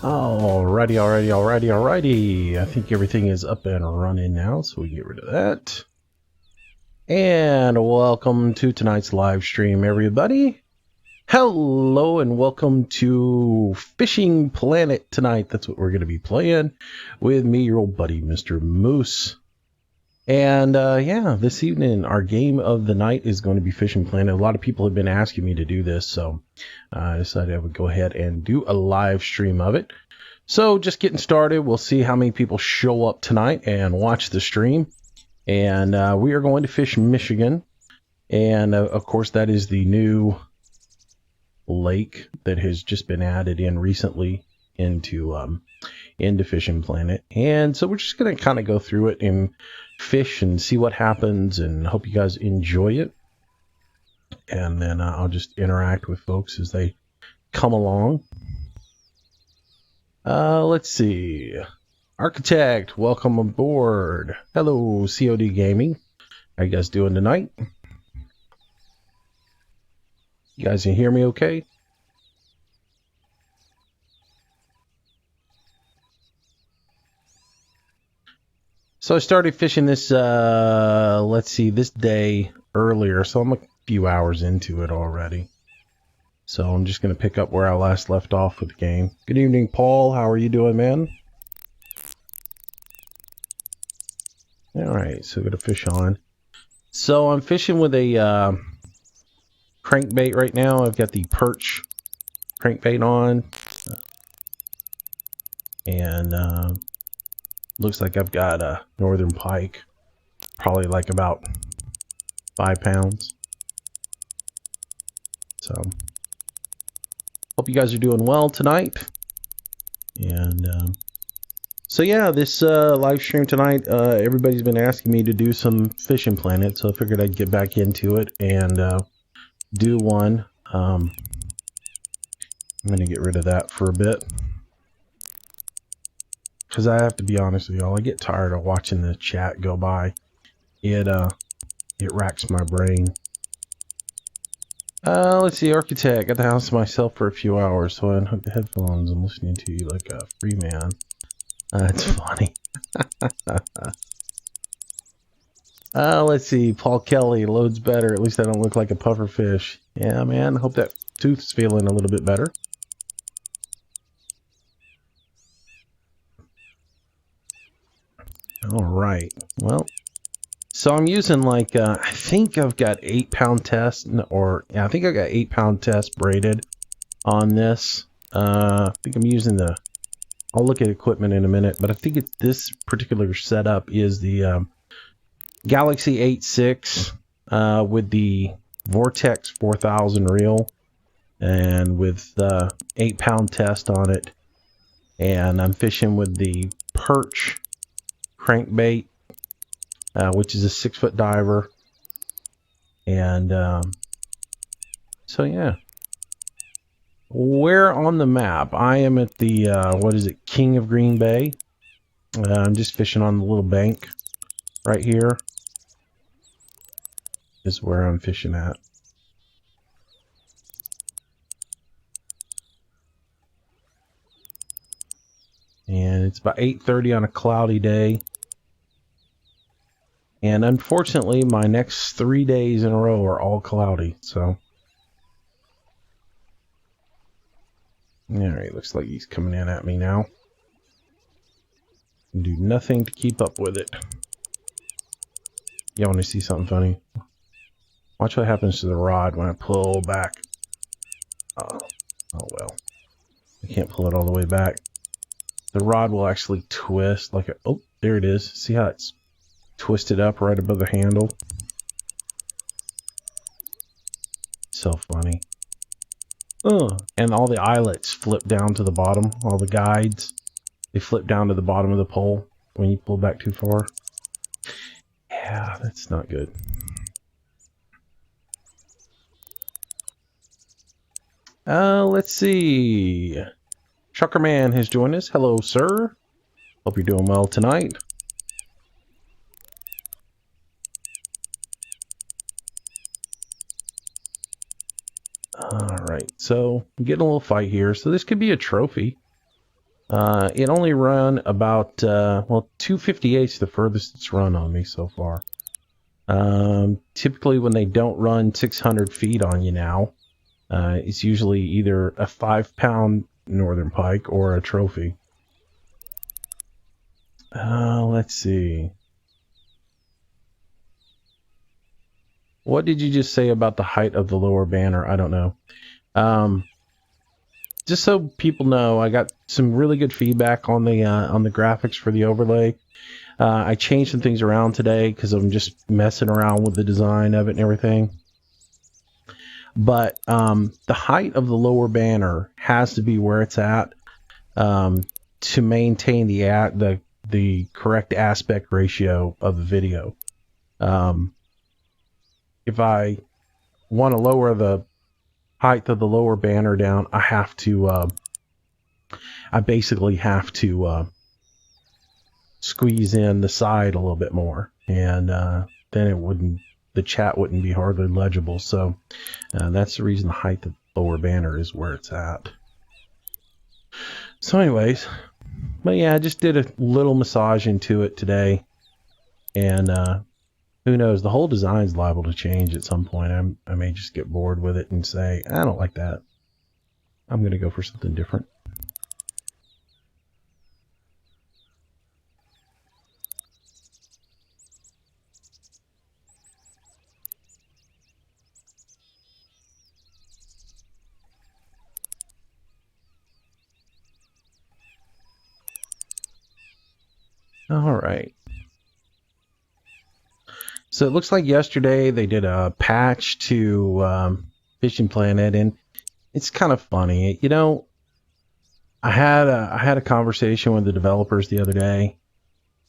Alrighty. I think everything is up and running now, so we get rid of that. And welcome to tonight's live stream, everybody. Hello and welcome to Fishing Planet tonight. That's what we're going to be playing with me, your old buddy, Mr. Moose. And yeah, this evening, our game of the night is going to be Fishing Planet. A lot of people have been asking me to do this, so I decided I would go ahead and do a live stream of it. So just getting started, we'll see how many people show up tonight and watch the stream. And we are going to fish Michigan. And of course, that is the new lake that has just been added in recently into Fishing Planet. And so we're just going to kind of go through it and fish and see what happens, and hope you guys enjoy it. And then I'll just interact with folks as they come along. Let's see. Architect, welcome aboard. Hello, COD Gaming. How you guys doing tonight? You guys can hear me okay? So I started fishing this, this day earlier, so I'm a few hours into it already. So I'm just going to pick up where I last left off with the game. Good evening, Paul. How are you doing, man? Alright, so going to fish on. So I'm fishing with a crankbait right now. I've got the perch crankbait on. And looks like I've got a northern pike. Probably like about 5 pounds. So hope you guys are doing well tonight. And so yeah, this live stream tonight, everybody's been asking me to do some Fishing Planet, so I figured I'd get back into it and do one. I'm going to get rid of that for a bit, because I have to be honest with y'all, I get tired of watching the chat go by. It racks my brain. Let's see, Architect, got the house to myself for a few hours, so I unhooked the headphones and listening to you like a free man. That's funny. Let's see, Paul Kelly, loads better. At least I don't look like a puffer fish. Yeah, man, hope that tooth's feeling a little bit better. Alright, well, so I'm using like, I think I've got 8-pound test, or yeah, I think I got 8-pound test braided on this. I think I'm using the, I'll look at equipment in a minute, but I think this particular setup is the Galaxy 8.6 with the Vortex 4000 reel, and with 8-pound test on it. And I'm fishing with the perch crankbait, which is a 6-foot diver. And so yeah, where on the map? I am at the what is it, King of Green Bay. I'm just fishing on the little bank right here is where I'm fishing at. And it's about 8:30 on a cloudy day. And unfortunately, my next 3 days in a row are all cloudy, so. Alright, looks like he's coming in at me now. Do nothing to keep up with it. Y'all want to see something funny? Watch what happens to the rod when I pull back. Oh well. I can't pull it all the way back. The rod will actually twist like a... Oh, there it is. See how it's twisted up right above the handle? So funny. And all the eyelets flip down to the bottom. All the guides, they flip down to the bottom of the pole when you pull back too far. Yeah, that's not good. Let's see. Truckerman has joined us. Hello, sir. Hope you're doing well tonight. Alright, so I'm getting a little fight here. So this could be a trophy. It only run about, 258 is the furthest it's run on me so far. Typically when they don't run 600 feet on you now, it's usually either a 5-pound northern pike or a trophy. Let's see. What did you just say about the height of the lower banner? I don't know. Just so people know, I got some really good feedback on the graphics for the overlay. I changed some things around today because I'm just messing around with the design of it and everything. But the height of the lower banner has to be where it's at to maintain the correct aspect ratio of the video. If I want to lower the height of the lower banner down, I basically have to squeeze in the side a little bit more, and then the chat wouldn't be hardly legible. So that's the reason the height of the lower banner is where it's at. So anyways, but yeah, I just did a little massage into it today, and who knows, the whole design's liable to change at some point. I may just get bored with it and say, I don't like that. I'm going to go for something different. All right. So it looks like yesterday they did a patch to Fishing Planet, and it's kind of funny. You know, I had a conversation with the developers the other day,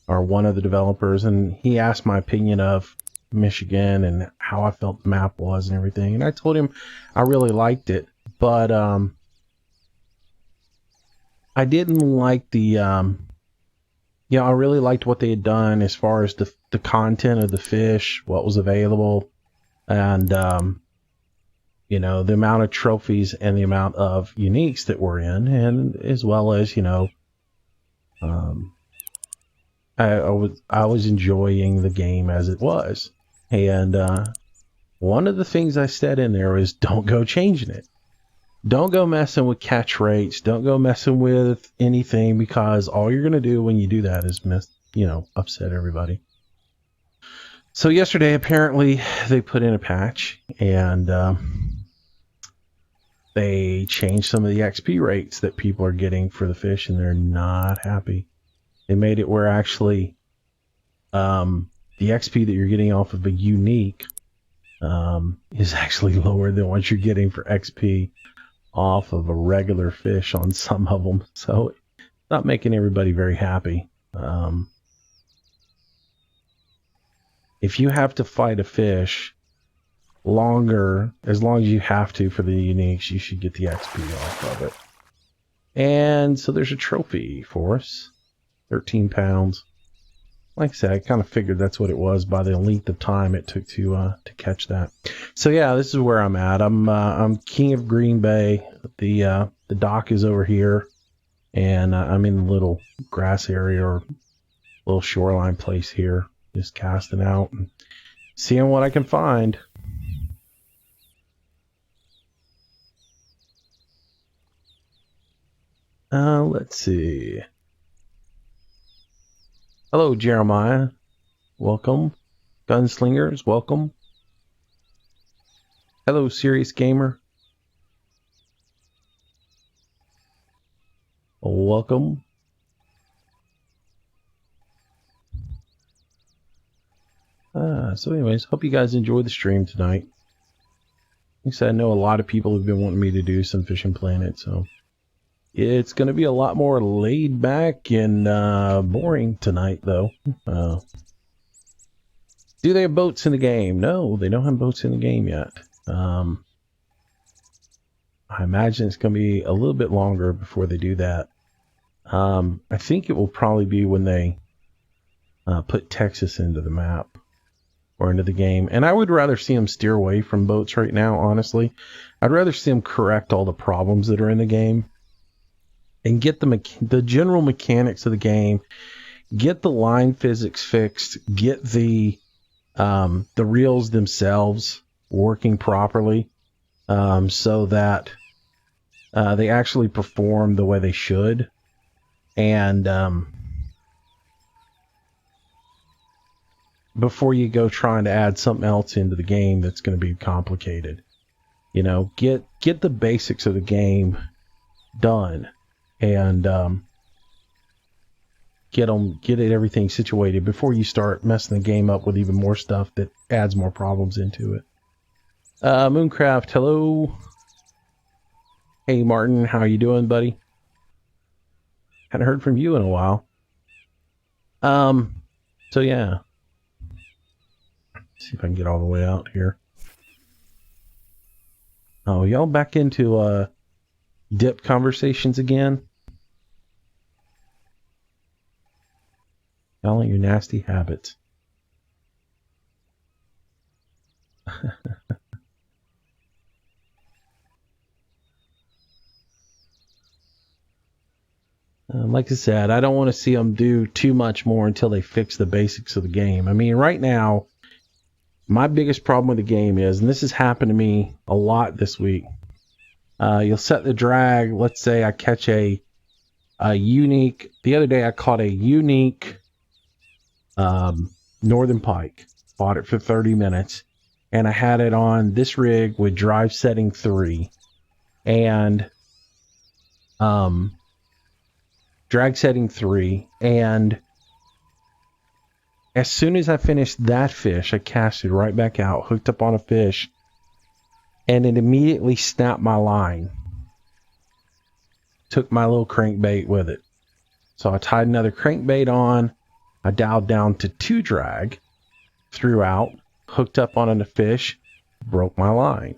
or one of the developers, and he asked my opinion of Michigan and how I felt the map was and everything. And I told him I really liked it, but I didn't like I really liked what they had done as far as the content of the fish, what was available, and the amount of trophies and the amount of uniques that were in, and as well as I was enjoying the game as it was. And one of the things I said in there is, don't go changing it. Don't go messing with catch rates. Don't go messing with anything, because all you're going to do when you do that is upset everybody. So yesterday, apparently, they put in a patch, and they changed some of the XP rates that people are getting for the fish, and they're not happy. They made it where actually the XP that you're getting off of a unique is actually lower than what you're getting for XP off of a regular fish on some of them. So it's not making everybody very happy. If you have to fight a fish longer, as long as you have to for the uniques, you should get the XP off of it. And so there's a trophy for us. 13 pounds. Like I said, I kind of figured that's what it was by the length of time it took to catch that. So yeah, this is where I'm at. I'm king of Green Bay. The dock is over here, and I'm in the little grass area or little shoreline place here, just casting out and seeing what I can find. Let's see. Hello, Jeremiah. Welcome. Gunslingers, welcome. Hello, Serious Gamer. Welcome. So anyways, hope you guys enjoyed the stream tonight. Like I said, I know a lot of people have been wanting me to do some Fishing Planet, so it's going to be a lot more laid back and boring tonight, though. Do they have boats in the game? No, they don't have boats in the game yet. I imagine it's going to be a little bit longer before they do that. I think it will probably be when they put Texas into the map or into the game. And I would rather see them steer away from boats right now, honestly. I'd rather see them correct all the problems that are in the game. and get the general mechanics of the game, get the line physics fixed, get the reels themselves working properly, so that they actually perform the way they should. And before you go trying to add something else into the game that's going to be complicated, get the basics of the game done, and get everything situated before you start messing the game up with even more stuff that adds more problems into it. Mooncraft, hello. Hey Martin, how are you doing, buddy? Hadn't heard from you in a while. So yeah. Let's see if I can get all the way out here. Oh, y'all back into dip conversations again? Y'all and your nasty habits. Like I said, I don't want to see them do too much more until they fix the basics of the game. I mean, right now, my biggest problem with the game is, and this has happened to me a lot this week, you'll set the drag. Let's say I catch a unique. The other day I caught a unique northern pike. Bought it for 30 minutes, and I had it on this rig with drive setting 3, and drag setting 3, and as soon as I finished that fish, I cast it right back out, hooked up on a fish, and it immediately snapped my line. Took my little crankbait with it. So I tied another crankbait on, I dialed down to 2 drag, threw out, hooked up on a fish, broke my line.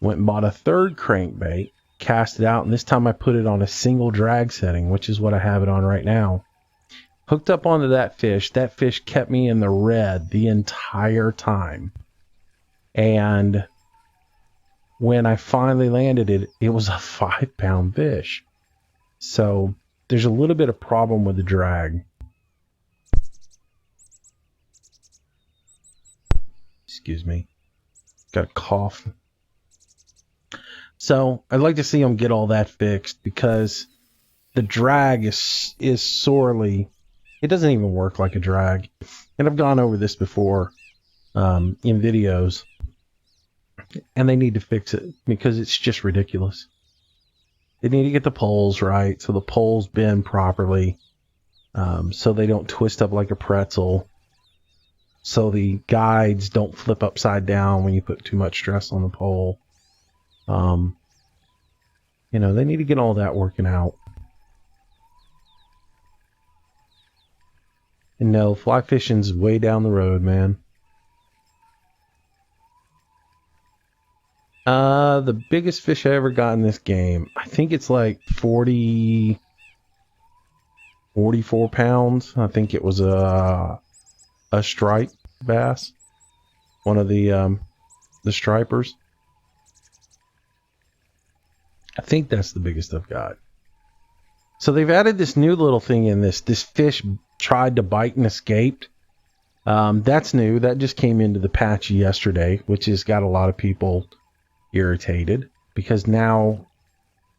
Went and bought a 3rd crankbait, cast it out, and this time I put it on a single drag setting, which is what I have it on right now. Hooked up onto that fish. That fish kept me in the red the entire time. And when I finally landed it, it was a 5-pound fish. So there's a little bit of problem with the drag. Excuse me. Got a cough. So I'd like to see them get all that fixed, because the drag is sorely... It doesn't even work like a drag. And I've gone over this before in videos. And they need to fix it, because it's just ridiculous. They need to get the poles right, so the poles bend properly, so they don't twist up like a pretzel, so the guides don't flip upside down when you put too much stress on the pole. They need to get all that working out. And no, fly fishing's way down the road, man. The biggest fish I ever got in this game, I think it's like 44 pounds. I think it was a stripe bass, one of the stripers. I think that's the biggest I've got. So they've added this new little thing in this. This fish tried to bite and escaped. That's new. That just came into the patch yesterday, which has got a lot of people irritated, because now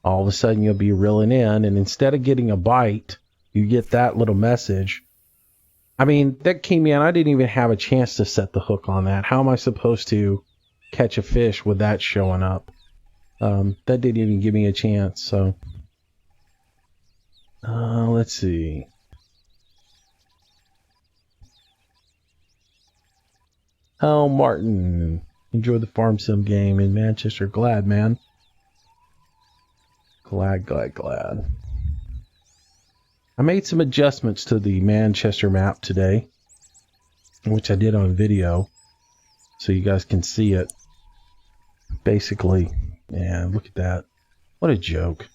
all of a sudden you'll be reeling in, and instead of getting a bite, you get that little message. I mean, that came in. I didn't even have a chance to set the hook on that. How am I supposed to catch a fish with that showing up? That didn't even give me a chance. So let's see. Oh, Martin, enjoy the farm sim game in Manchester. Glad, man. Glad. I made some adjustments to the Manchester map today, which I did on video, so you guys can see it. Basically, yeah, look at that. What a joke.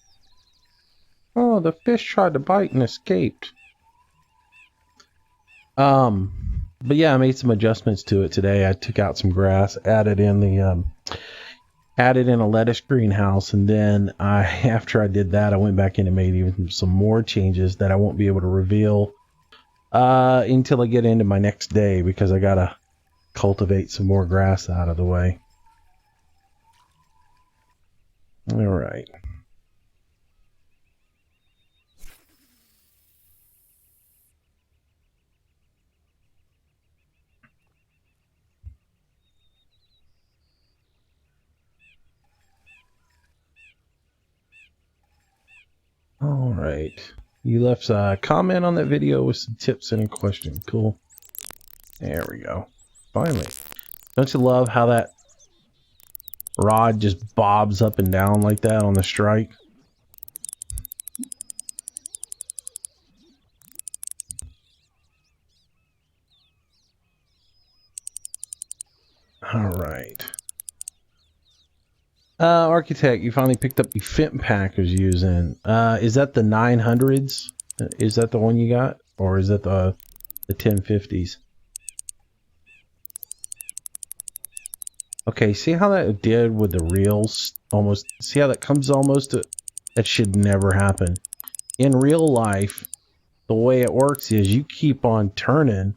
Oh, the fish tried to bite and escaped. But yeah, I made some adjustments to it today. I took out some grass, added in the added in a lettuce greenhouse, and then after I did that, I went back in and made even some more changes that I won't be able to reveal until I get into my next day, because I gotta cultivate some more grass out of the way. All right. All right. You left a comment on that video with some tips and a question. Cool. There we go. Finally. Don't you love how that rod just bobs up and down like that on the strike? All right. Architect, you finally picked up the Fent pack I was using. Is that the 900s? Is that the one you got? Or is that the 1050s? Okay, see how that did with the reels? Almost, see how that comes almost to, that should never happen. In real life, the way it works is you keep on turning,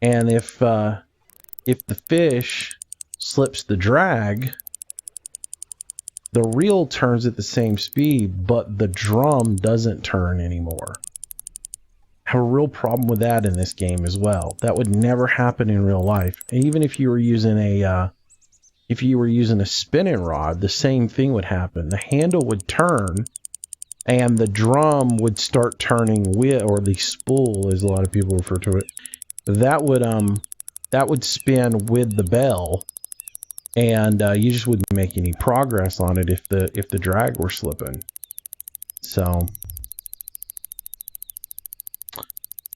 and if the fish slips the drag, the reel turns at the same speed, but the drum doesn't turn anymore. I have a real problem with that in this game as well. That would never happen in real life. And even if you were using a spinning rod, the same thing would happen. The handle would turn, and the drum would start turning with, or the spool, as a lot of people refer to it. That would spin with the bell, and you just wouldn't make any progress on it if the drag were slipping. So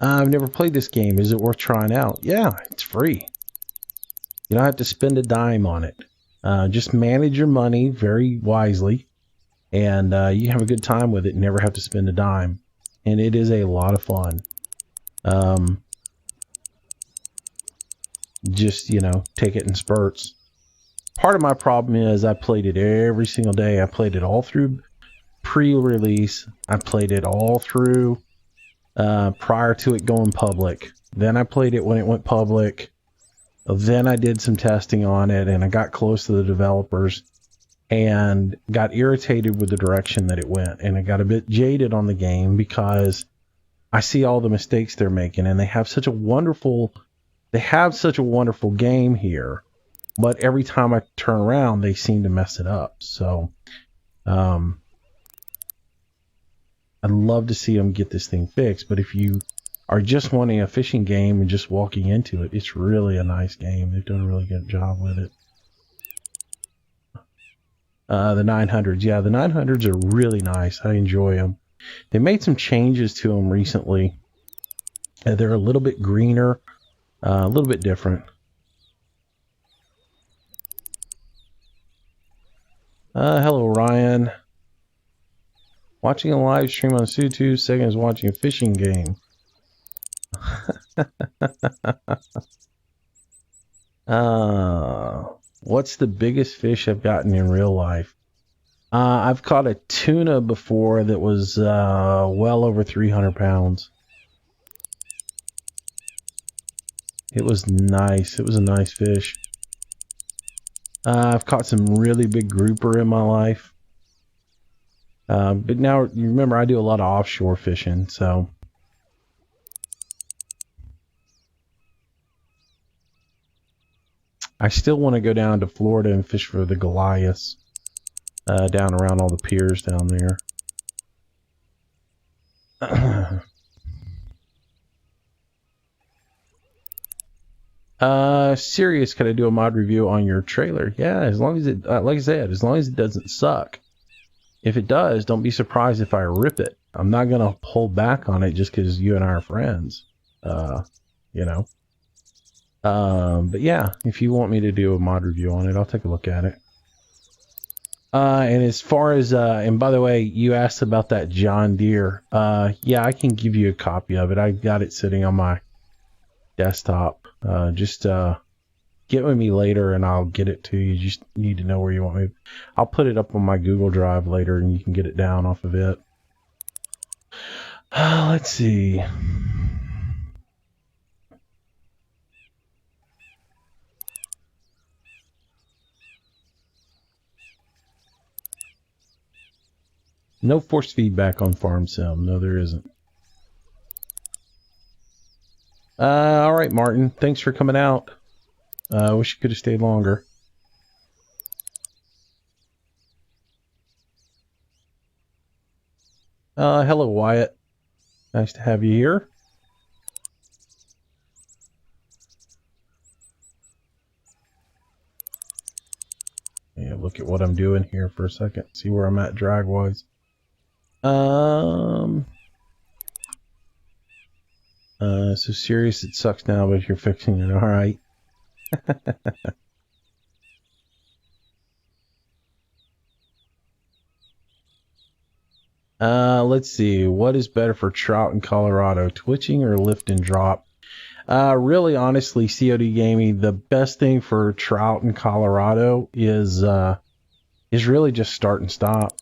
I've never played this game. Is it worth trying out? Yeah, it's free. You don't have to spend a dime on it. Just manage your money very wisely, and you have a good time with it and never have to spend a dime. And it is a lot of fun. Just, take it in spurts. Part of my problem is I played it every single day. I played it all through pre-release. I played it all through prior to it going public. Then I played it when it went public. Then I did some testing on it, and I got close to the developers and got irritated with the direction that it went. And I got a bit jaded on the game because I see all the mistakes they're making, and they have such a wonderful game here. But every time I turn around, they seem to mess it up. So, I'd love to see them get this thing fixed. But if you are just wanting a fishing game and just walking into it, it's really a nice game. They've done a really good job with it. The 900s. Yeah, the 900s are really nice. I enjoy them. They made some changes to them recently. They're a little bit greener, a little bit different. Hello, Ryan. Watching a live stream on Sutu, second is watching a fishing game. What's the biggest fish I've gotten in real life? I've caught a tuna before that was well over 300 pounds. It was nice. It was a nice fish. I've caught some really big grouper in my life. But now, you remember, I do a lot of offshore fishing, so. I still want to go down to Florida and fish for the Goliaths, down around all the piers down there. Serious, could I do a mod review on your trailer? Yeah, as long as it, like I said, as long as it doesn't suck. If it does, don't be surprised if I rip it. I'm not going to hold back on it just because you and I are friends, But yeah, if you want me to do a mod review on it, I'll take a look at it. And as far as, and by the way, you asked about that John Deere. Yeah, I can give you a copy of it. I got it sitting on my desktop. Just get with me later and I'll get it to you. You just need to know where you want me. I'll put it up on my Google Drive later and you can get it down off of it. Let's see. No force feedback on Farm Sim. No, there isn't. All right, Martin. Thanks for coming out. I wish you could have stayed longer. Hello, Wyatt. Nice to have you here. Yeah, look at what I'm doing here for a second. See where I'm at drag-wise. So serious it sucks now, but you're fixing it. All right. Let's see. What is better for trout in Colorado, twitching or lift and drop? Really, honestly, COD Gaming, the best thing for trout in Colorado is really just start and stop.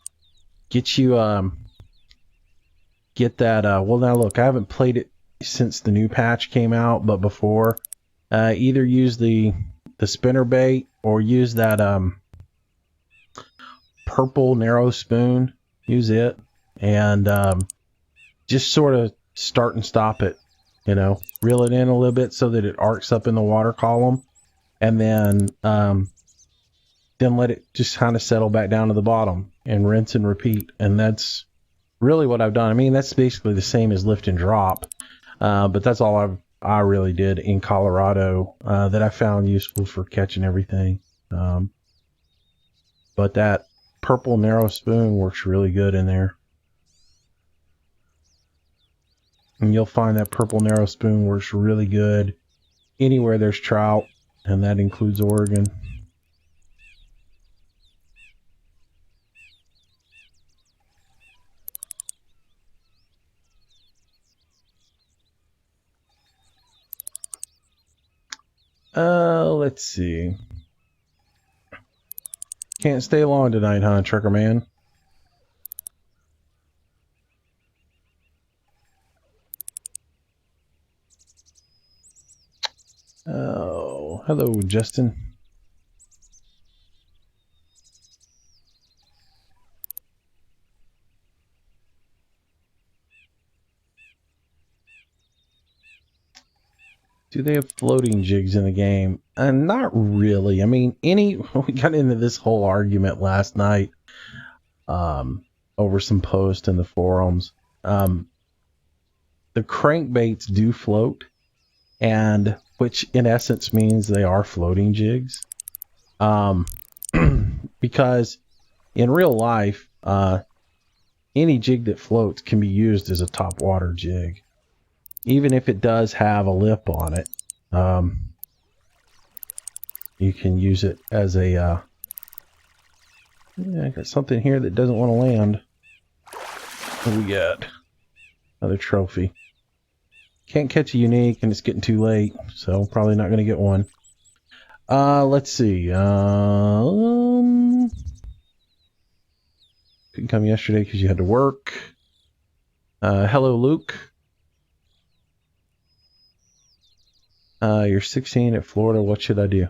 Get you, get that, well, now look, I haven't played it since the new patch came out, but before, either use the spinner bait or use that, purple narrow spoon. Use it and, just sort of start and stop it. You know, reel it in a little bit so that it arcs up in the water column, and then let it just kind of settle back down to the bottom and rinse and repeat. And that's really what I've done. I mean, that's basically the same as lift and drop, but that's all I really did in Colorado that I found useful for catching everything. But that purple narrow spoon works really good in there. And you'll find that purple narrow spoon works really good anywhere there's trout, and that includes Oregon. Let's see. Can't stay long tonight, huh, Trucker Man? Oh, hello, Justin. Do they have floating jigs in the game? Not really. I mean, we got into this whole argument last night over some posts in the forums. The crankbaits do float, and which in essence means they are floating jigs. Because in real life, any jig that floats can be used as a top water jig. Even if it does have a lip on it, you can use it as a, yeah, I got something here that doesn't want to land. What do we got? Another trophy. Can't catch a unique, and it's getting too late, so probably not going to get one. Let's see. Couldn't come yesterday because you had to work. Hello, Luke. You're 16 at Florida. What should I do?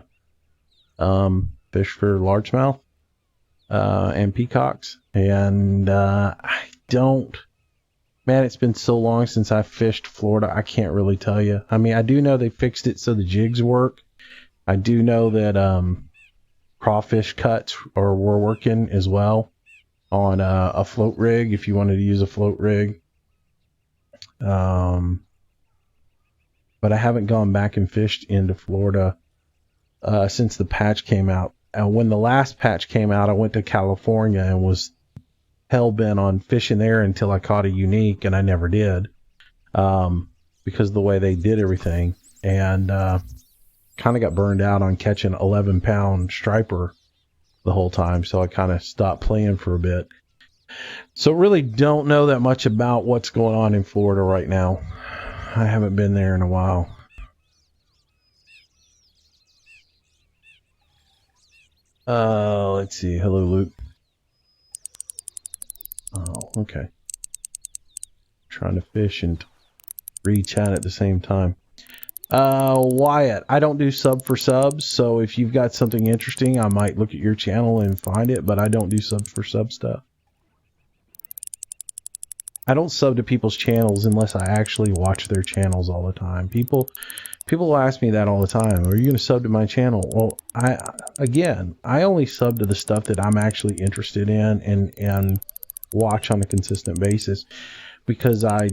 Fish for largemouth and peacocks. And I don't... Man, it's been so long since I fished Florida, I can't really tell you. I mean, I do know they fixed it so the jigs work. I do know that crawfish cuts were working as well on a float rig if you wanted to use a float rig. But I haven't gone back and fished into Florida since the patch came out. And when the last patch came out, I went to California and was hell-bent on fishing there until I caught a unique, and I never did because of the way they did everything. And kind of got burned out on catching 11-pound striper the whole time, so I kind of stopped playing for a bit. So really don't know that much about what's going on in Florida right now. I haven't been there in a while. Let's see. Hello, Luke. Oh, okay. Trying to fish and read chat at the same time. Wyatt, I don't do sub for subs, so if you've got something interesting, I might look at your channel and find it, but I don't do sub for sub stuff. I don't sub to people's channels unless I actually watch their channels all the time. People will ask me that all the time. Are you going to sub to my channel? Well, I only sub to the stuff that I'm actually interested in and watch on a consistent basis, because I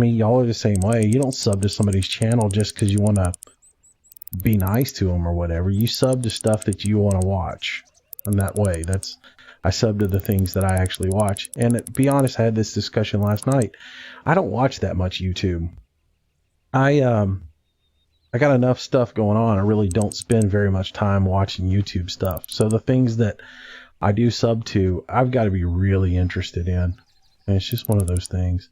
mean, y'all are the same way. You don't sub to somebody's channel just because you want to be nice to them or whatever. You sub to stuff that you want to watch. And that way, I sub to the things that I actually watch. And to be honest, I had this discussion last night. I don't watch that much YouTube. I got enough stuff going on. I really don't spend very much time watching YouTube stuff. So the things that I do sub to, I've got to be really interested in. And it's just one of those things.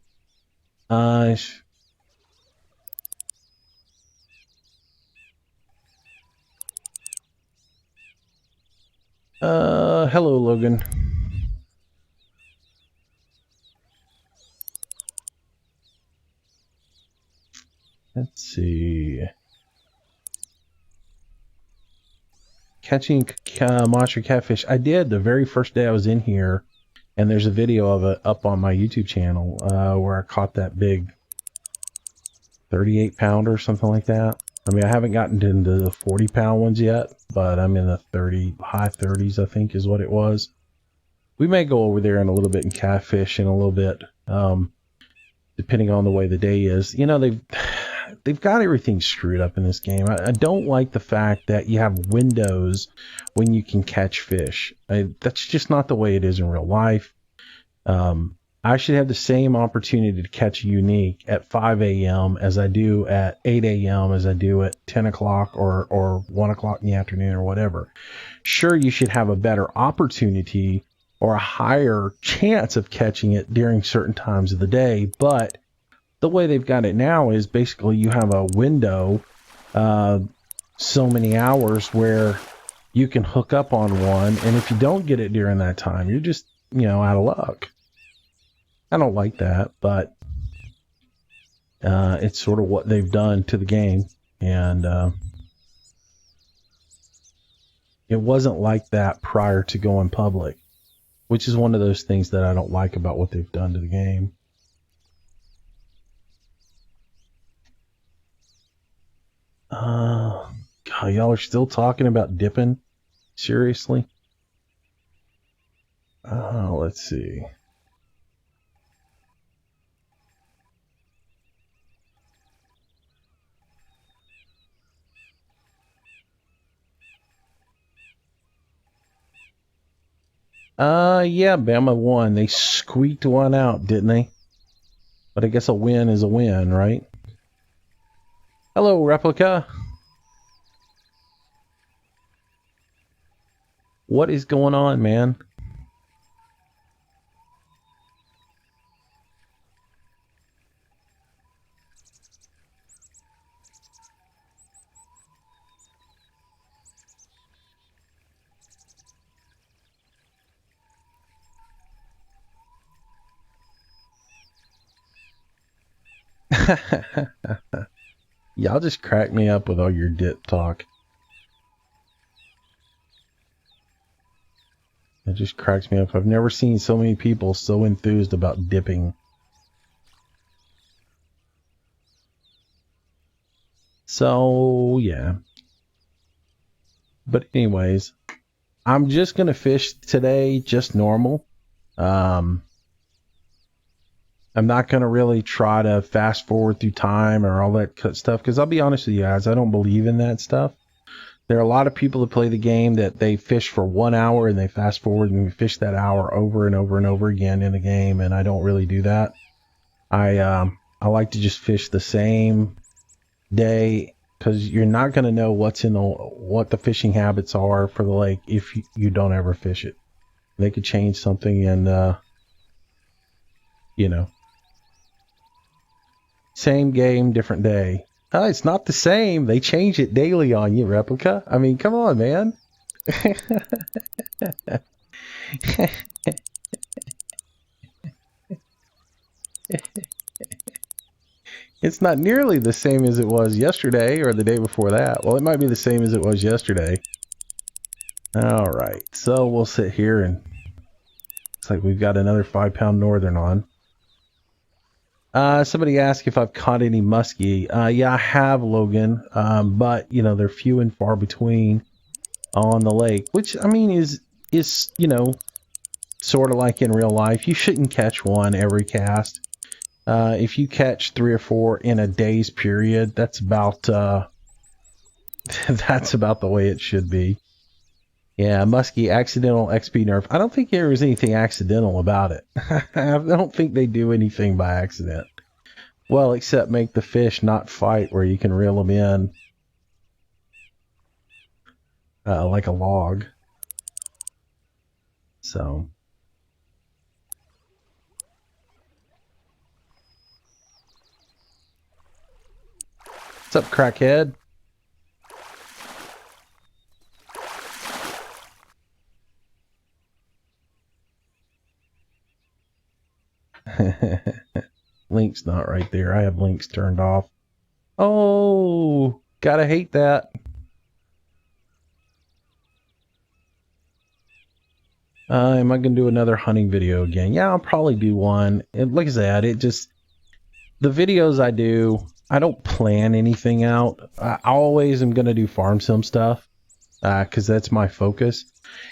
Hello, Logan. Let's see. Catching monster catfish. I did the very first day I was in here, and there's a video of it up on my YouTube channel where I caught that big 38 pounder or something like that. I mean, I haven't gotten into the 40-pound ones yet, but I'm in the high 30s, I think is what it was. We may go over there in a little bit and catfish in a little bit, depending on the way the day is. You know, they've got everything screwed up in this game. I don't like the fact that you have windows when you can catch fish. That's just not the way it is in real life. I should have the same opportunity to catch a unique at 5 a.m. as I do at 8 a.m. as I do at 10 o'clock or 1 o'clock in the afternoon or whatever. Sure, you should have a better opportunity or a higher chance of catching it during certain times of the day, but the way they've got it now is basically you have a window, so many hours where you can hook up on one, and if you don't get it during that time, you're just, out of luck. I don't like that, but it's sort of what they've done to the game, and it wasn't like that prior to going public, which is one of those things that I don't like about what they've done to the game. God, y'all are still talking about dipping? Seriously? Let's see. Yeah, Bama won. They squeaked one out, didn't they? But I guess a win is a win, right? Hello, Replica. What is going on, man? Y'all just crack me up with all your dip talk. It just cracks me up. I've never seen so many people so enthused about dipping. So, yeah. But anyways, I'm just going to fish today just normal. I'm not going to really try to fast forward through time or all that stuff, because I'll be honest with you guys, I don't believe in that stuff. There are a lot of people that play the game that they fish for 1 hour and they fast forward and fish that hour over and over and over again in the game, and I don't really do that. I like to just fish the same day, because you're not going to know what the fishing habits are for the lake if you don't ever fish it. They could change something, and same game, different day. It's not the same. They change it daily on you, Replica. I mean, come on, man. It's not nearly the same as it was yesterday or the day before that. Well, it might be the same as it was yesterday. All right, so we'll sit here and looks like we've got another 5-pound northern on. Somebody asked if I've caught any muskie. Yeah, I have, Logan. But you know, they're few and far between on the lake, which I mean is you know, sort of like in real life. You shouldn't catch one every cast. If you catch 3 or 4 in a day's period, that's about that's about the way it should be. Yeah, muskie accidental XP nerf. I don't think there was anything accidental about it. I don't think they do anything by accident. Well, except make the fish not fight, where you can reel them in like a log. So. What's up, crackhead? Link's not right there. I have links turned off. Oh, gotta hate that. Am I gonna do another hunting video again? Yeah, I'll probably do one. And like I said, it just, the videos I do, I don't plan anything out. I always am gonna do farm sim stuff because that's my focus,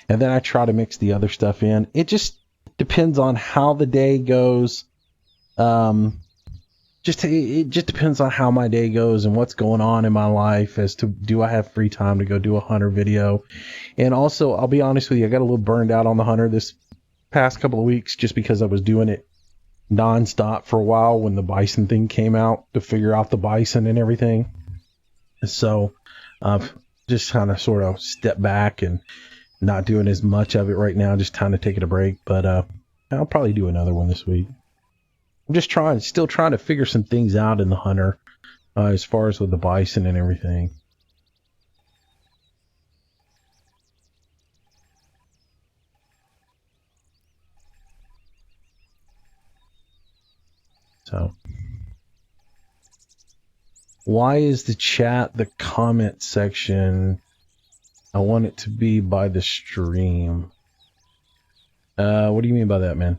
and then I try to mix the other stuff in. It just depends on how the day goes. It just depends on how my day goes and what's going on in my life as to do I have free time to go do a hunter video. And also, I'll be honest with you, I got a little burned out on the hunter this past couple of weeks just because I was doing it nonstop for a while when the bison thing came out to figure out the bison and everything. So I've just kind of sort of stepped back and not doing as much of it right now, just kind of taking a break. But I'll probably do another one this week. I'm just still trying to figure some things out in the hunter as far as with the bison and everything. So, why is the chat the comment section? I want it to be by the stream. What do you mean by that, man?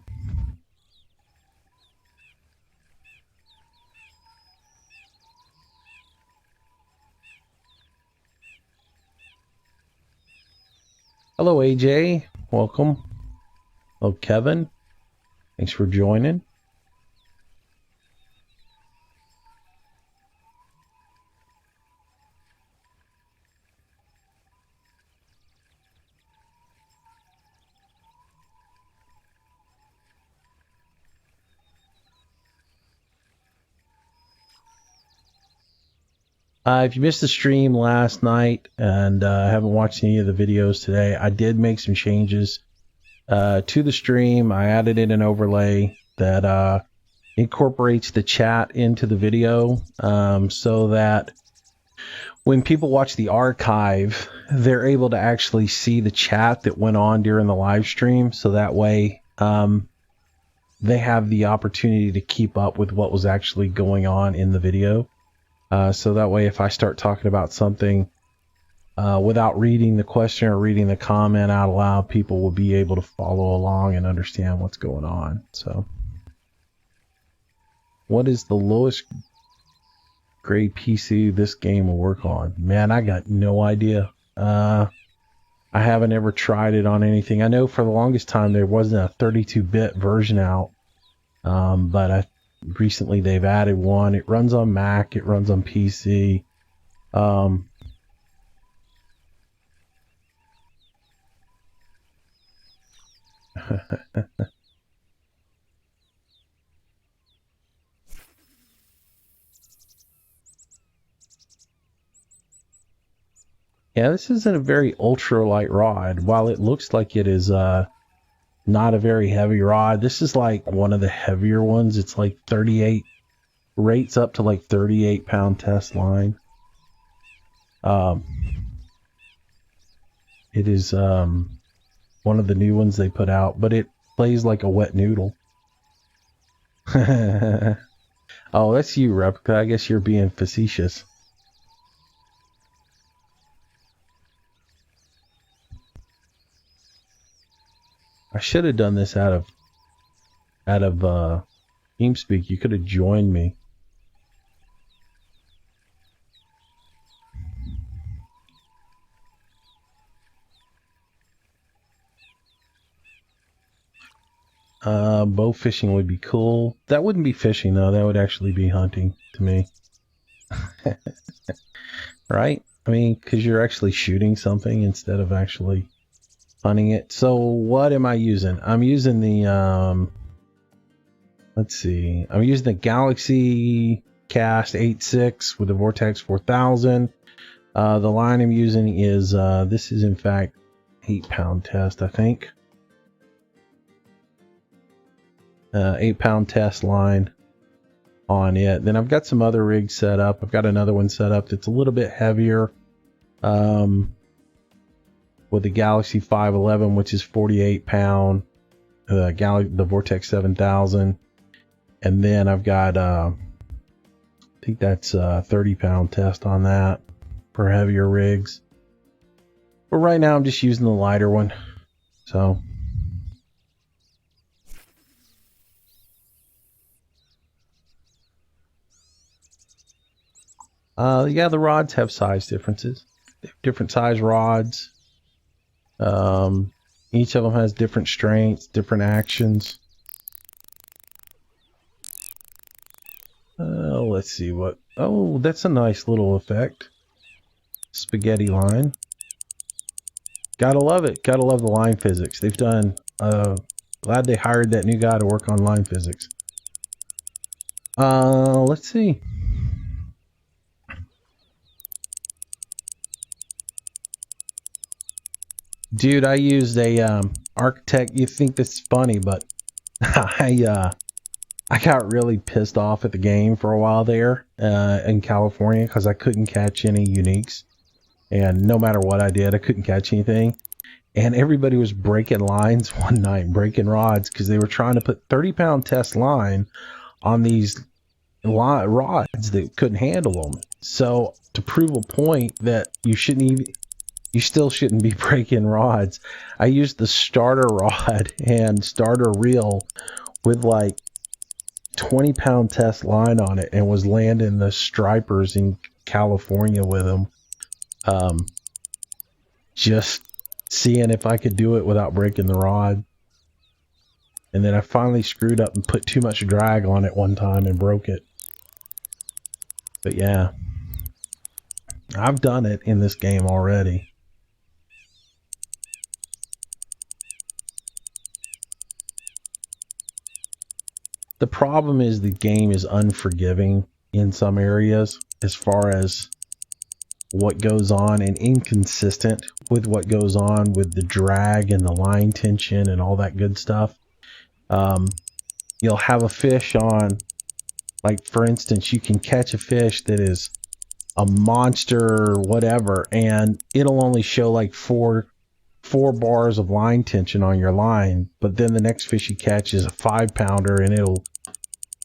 Hello, AJ. Welcome. Hello, Kevin. Thanks for joining. If you missed the stream last night and haven't watched any of the videos today, I did make some changes to the stream. I added in an overlay that incorporates the chat into the video so that when people watch the archive, they're able to actually see the chat that went on during the live stream. So that way they have the opportunity to keep up with what was actually going on in the video. So that way, if I start talking about something without reading the question or reading the comment out loud, people will be able to follow along and understand what's going on. So, what is the lowest grade PC this game will work on? Man, I got no idea. I haven't ever tried it on anything. I know for the longest time there wasn't a 32-bit version out, but recently they've added one. It runs on Mac, it runs on PC. Yeah, this isn't a very ultralight rod. While it looks like it is not a very heavy rod, this is like one of the heavier ones. It's like 38, rates up to like 38-pound test line. Yeah, It is one of the new ones they put out, but it plays like a wet noodle. Oh, that's you, Replica. I guess you're being facetious. I should have done this out of TeamSpeak. You could have joined me. Bow fishing would be cool. That wouldn't be fishing though. That would actually be hunting to me. Right? I mean, because you're actually shooting something instead of actually hunting it. So what am I using? I'm using the let's see. I'm using the Galaxy Cast 8.6 with the Vortex 4000. The line I'm using is this is in fact 8-pound test, I think. 8-pound test line on it. Then I've got some other rigs set up. I've got another one set up that's a little bit heavier with the Galaxy 511, which is 48-pound, the Vortex 7000, and then I've got I think that's a 30-pound test on that for heavier rigs. But right now I'm just using the lighter one. So yeah, the rods have size differences. They have different size rods. Each of them has different strengths, different actions. Let's see what. Oh, that's a nice little effect. Spaghetti line. Gotta love it. Gotta love the line physics. They've done. Glad they hired that new guy to work on line physics. Let's see. Dude, I used a architect. You think this is funny, but I got really pissed off at the game for a while there in California because I couldn't catch any uniques, and no matter what I did, I couldn't catch anything. And everybody was breaking lines one night, breaking rods because they were trying to put 30-pound test line on these rods that couldn't handle them. So to prove a point that you still shouldn't be breaking rods, I used the starter rod and starter reel with like 20-pound test line on it and was landing the stripers in California with them. Just seeing if I could do it without breaking the rod. And then I finally screwed up and put too much drag on it one time and broke it. But yeah, I've done it in this game already. The problem is the game is unforgiving in some areas as far as what goes on, and inconsistent with what goes on with the drag and the line tension and all that good stuff. You'll have a fish on, like for instance, you can catch a fish that is a monster whatever, and it'll only show like four bars of line tension on your line, but then the next fish you catch is a 5-pounder and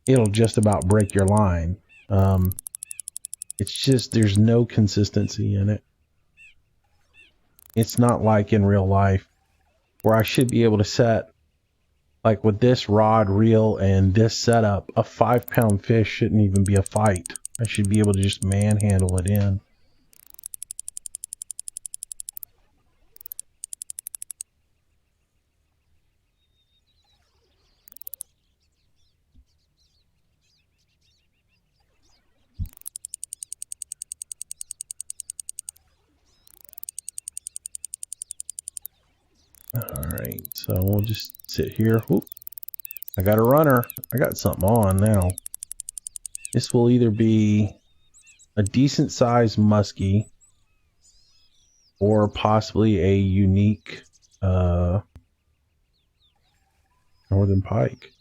it'll just about break your line. It's just, there's no consistency in it. It's not like in real life where I should be able to set, like with this rod, reel, and this setup, a 5-pound fish shouldn't even be a fight. I should be able to just manhandle it in. Alright, so we'll just sit here. Oop, I got a runner. I got something on now. This will either be a decent sized muskie or possibly a unique northern pike.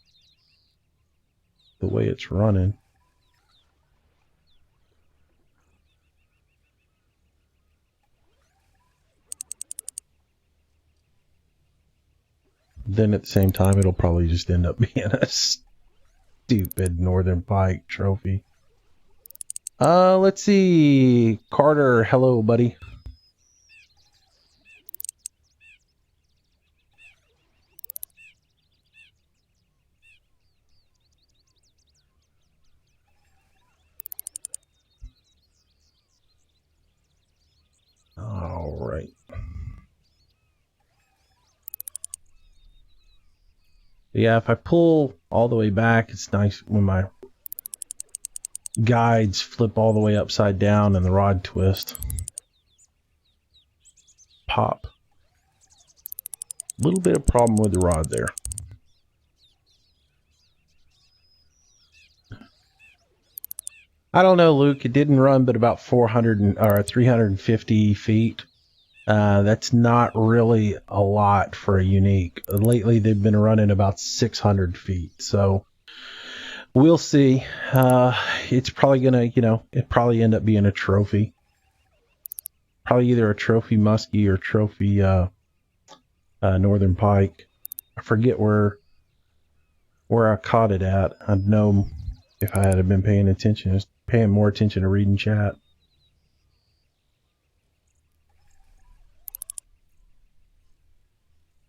The way it's running. then at the same time, it'll probably just end up being a stupid Northern Pike trophy. Let's see. Carter, hello, buddy. All right. Yeah, if I pull all the way back, it's nice when my guides flip all the way upside down and the rod twist. Pop. A little bit of problem with the rod there. I don't know, Luke. It didn't run but about 400 or 350 feet. That's not really a lot for a unique. Lately, they've been running about 600 feet. So we'll see. It's probably gonna, it probably end up being a trophy. Probably either a trophy muskie or trophy Northern Pike. I forget where I caught it at. I'd know if I had been paying attention. Just paying more attention to reading chat.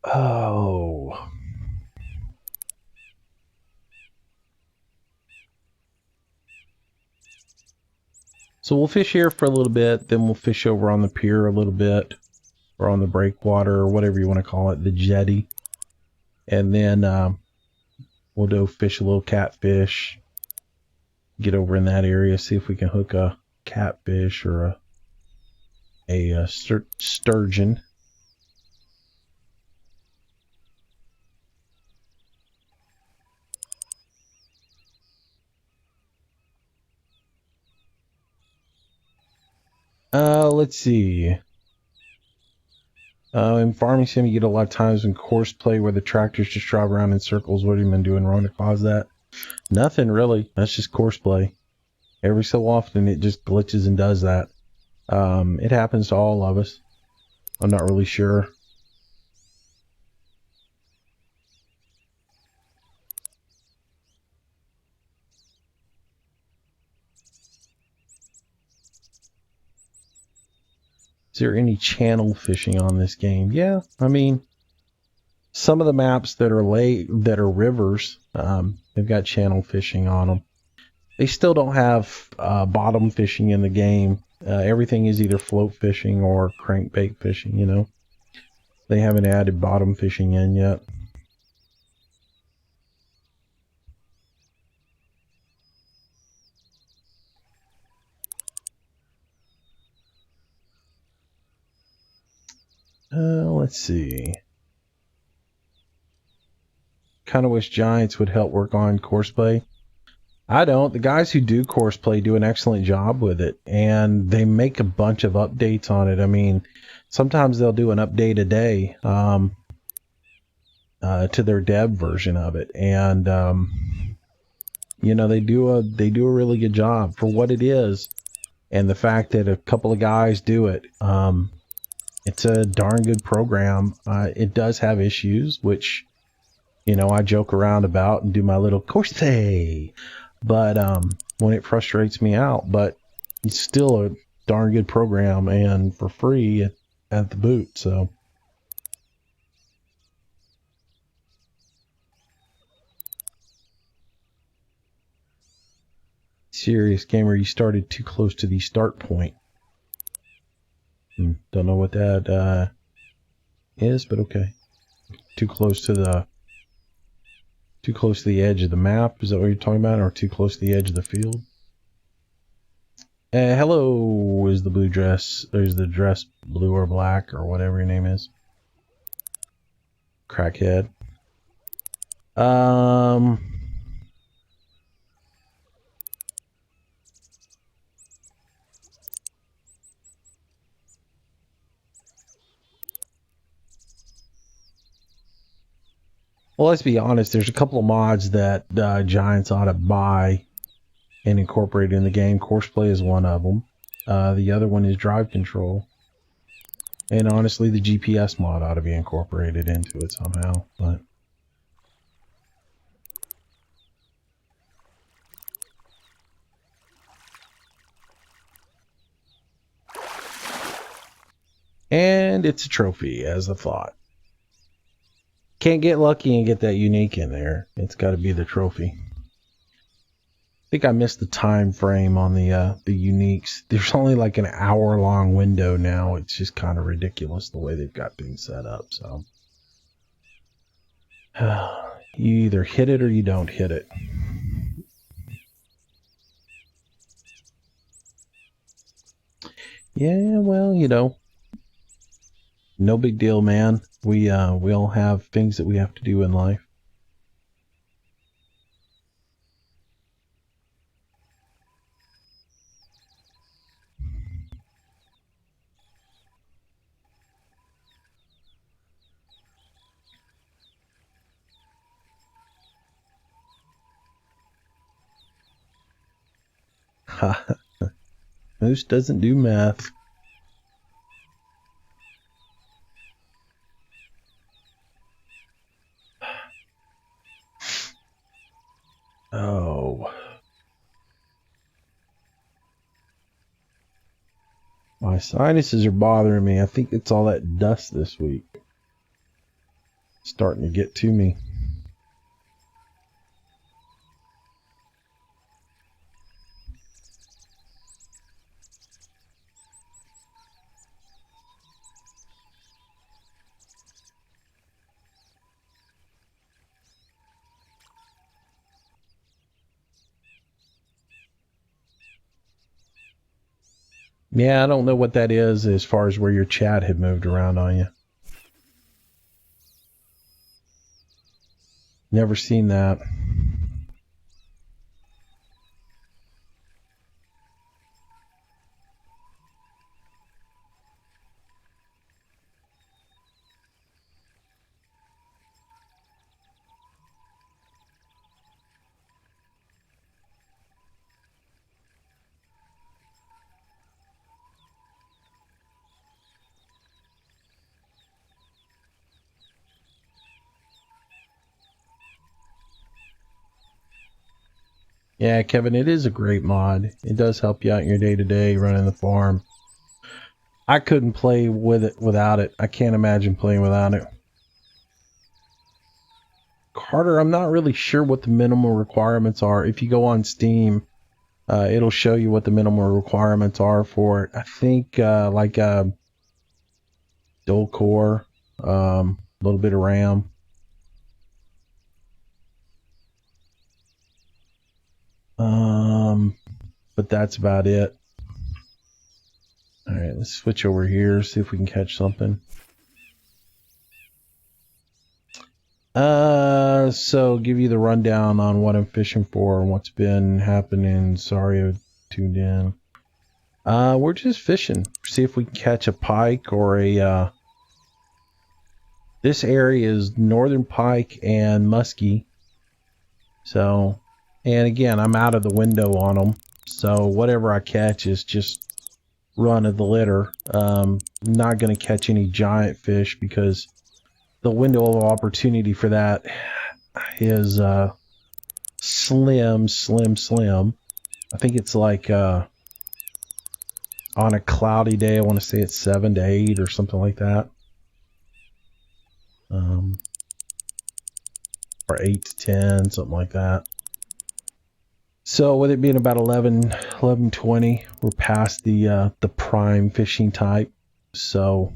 Oh. So we'll fish here for a little bit, then we'll fish over on the pier a little bit, or on the breakwater, or whatever you want to call it, the jetty. And then we'll go fish a little catfish, get over in that area, see if we can hook a catfish or a sturgeon. Let's see. In farming sim, you get a lot of times in course play where the tractors just drive around in circles. What have you been doing wrong to cause that? Nothing really. That's just course play. Every so often, it just glitches and does that. It happens to all of us. I'm not really sure. Is there any channel fishing on this game? Yeah, I mean, some of the maps that are rivers, they've got channel fishing on them. They still don't have bottom fishing in the game. Everything is either float fishing or crankbait fishing, They haven't added bottom fishing in yet. Let's see. Kind of wish Giants would help work on course play. I don't. The guys who do course play do an excellent job with it, and they make a bunch of updates on it. I mean, sometimes they'll do an update a day to their dev version of it, and they do a really good job for what it is, and the fact that a couple of guys do it. It's a darn good program. It does have issues, which I joke around about and do my little course play. But when it frustrates me out, but it's still a darn good program and for free at the boot. So serious gamer, you started too close to the start point. Don't know what that is, but okay. Too close to the edge of the map. Is that what you're talking about? Or too close to the edge of the field? Hello, is the blue dress. There's the dress blue or black or whatever your name is. Crackhead. Well, let's be honest. There's a couple of mods that Giants ought to buy and incorporate in the game. Courseplay is one of them. The other one is drive control. And honestly, the GPS mod ought to be incorporated into it somehow. But And it's a trophy, as I thought. Can't get lucky and get that unique in there. It's got to be the trophy. I think I missed the time frame on the uniques. There's only like an hour-long window now. It's just kind of ridiculous the way they've got things set up. So you either hit it or you don't hit it. Yeah, well, you know, no big deal, man. We all have things that we have to do in life. Moose doesn't do math. Oh. My sinuses are bothering me. I think it's all that dust this week. Starting to get to me. Yeah, I don't know what that is as far as where your chat had moved around on you. Never seen that. Yeah, Kevin, it is a great mod. It does help you out in your day-to-day running the farm. I couldn't play with it without it. I can't imagine playing without it. Carter, I'm not really sure what the minimal requirements are. If you go on Steam, it'll show you what the minimal requirements are for it. I think like dual core, a little bit of RAM. But that's about it. All right, let's switch over here, see if we can catch something. So give you the rundown on what I'm fishing for and what's been happening. Sorry I tuned in. We're just fishing. See if we can catch a pike or a, this area is northern pike and muskie. So, and again, I'm out of the window on them. So whatever I catch is just run of the litter. Not going to catch any giant fish because the window of opportunity for that is slim. I think it's like on a cloudy day, I want to say it's 7 to 8 or something like that. Or 8 to 10, something like that. So with it being about 11:20, we're past the prime fishing type. So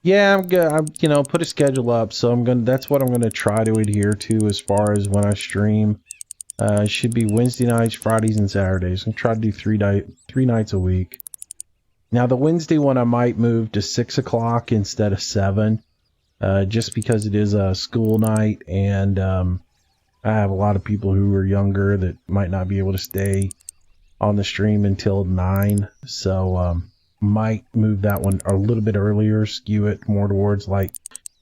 yeah, I'm good. I'm put a schedule up, so that's what I'm gonna try to adhere to as far as when I stream. It should be Wednesday nights, Fridays, and Saturdays. I'm trying to do three nights a week. Now the Wednesday one I might move to 6 o'clock instead of 7, just because it is a school night, and I have a lot of people who are younger that might not be able to stay on the stream until 9. So might move that one a little bit earlier, skew it more towards like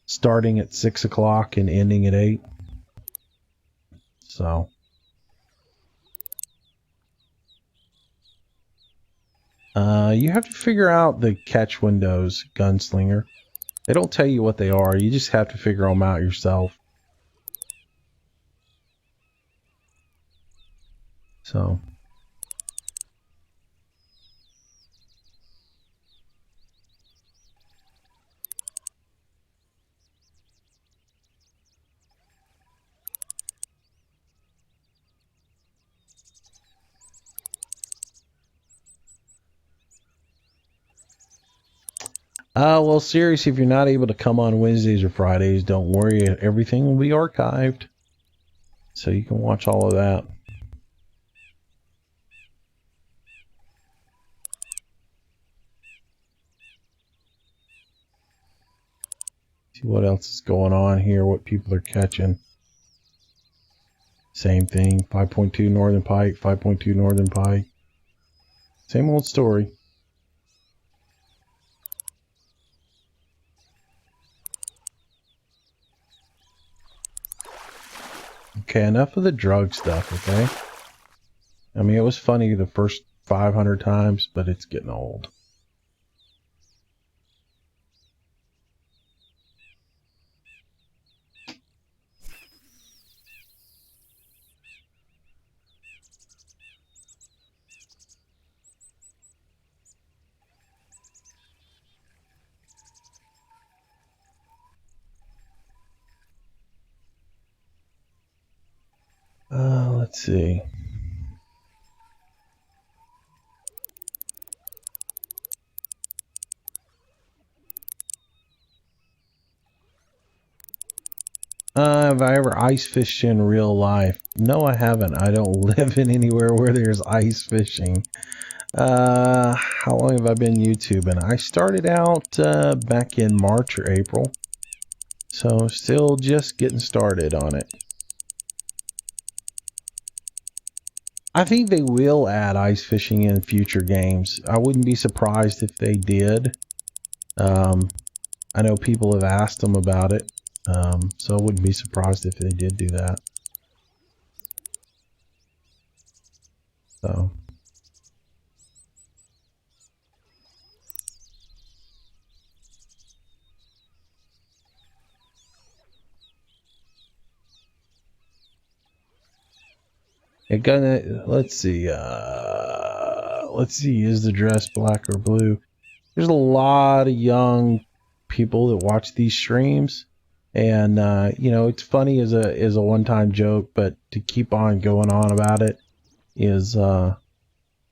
starting at 6 o'clock and ending at 8. So You have to figure out the catch windows, Gunslinger. They don't tell you what they are. You just have to figure them out yourself. So. Well, seriously, if you're not able to come on Wednesdays or Fridays, don't worry. Everything will be archived. So you can watch all of that. See what else is going on here, what people are catching. Same thing, 5.2 Northern Pike, 5.2 Northern Pike. Same old story. Okay, enough of the drug stuff, okay? I mean, it was funny the first 500 times, but it's getting old. Let's see. Have I ever ice fished in real life? No, I haven't. I don't live in anywhere where there's ice fishing. How long have I been YouTubing? I started out back in March or April. So still just getting started on it. I think they will add ice fishing in future games. I wouldn't be surprised if they did. I know people have asked them about it. So I wouldn't be surprised if they did do that. So. It gonna, let's see, is the dress black or blue? There's a lot of young people that watch these streams, and you know, it's funny as a one-time joke, but to keep on going on about it is I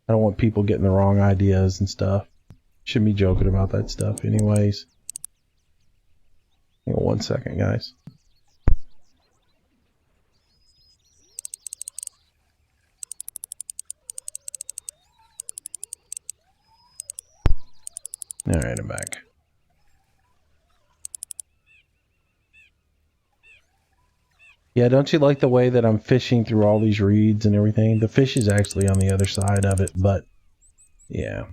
don't want people getting the wrong ideas and stuff. Shouldn't be joking about that stuff anyways. Hang on 1 second, guys. Alright, I'm back. Yeah, don't you like the way that I'm fishing through all these reeds and everything? The fish is actually on the other side of it, but yeah.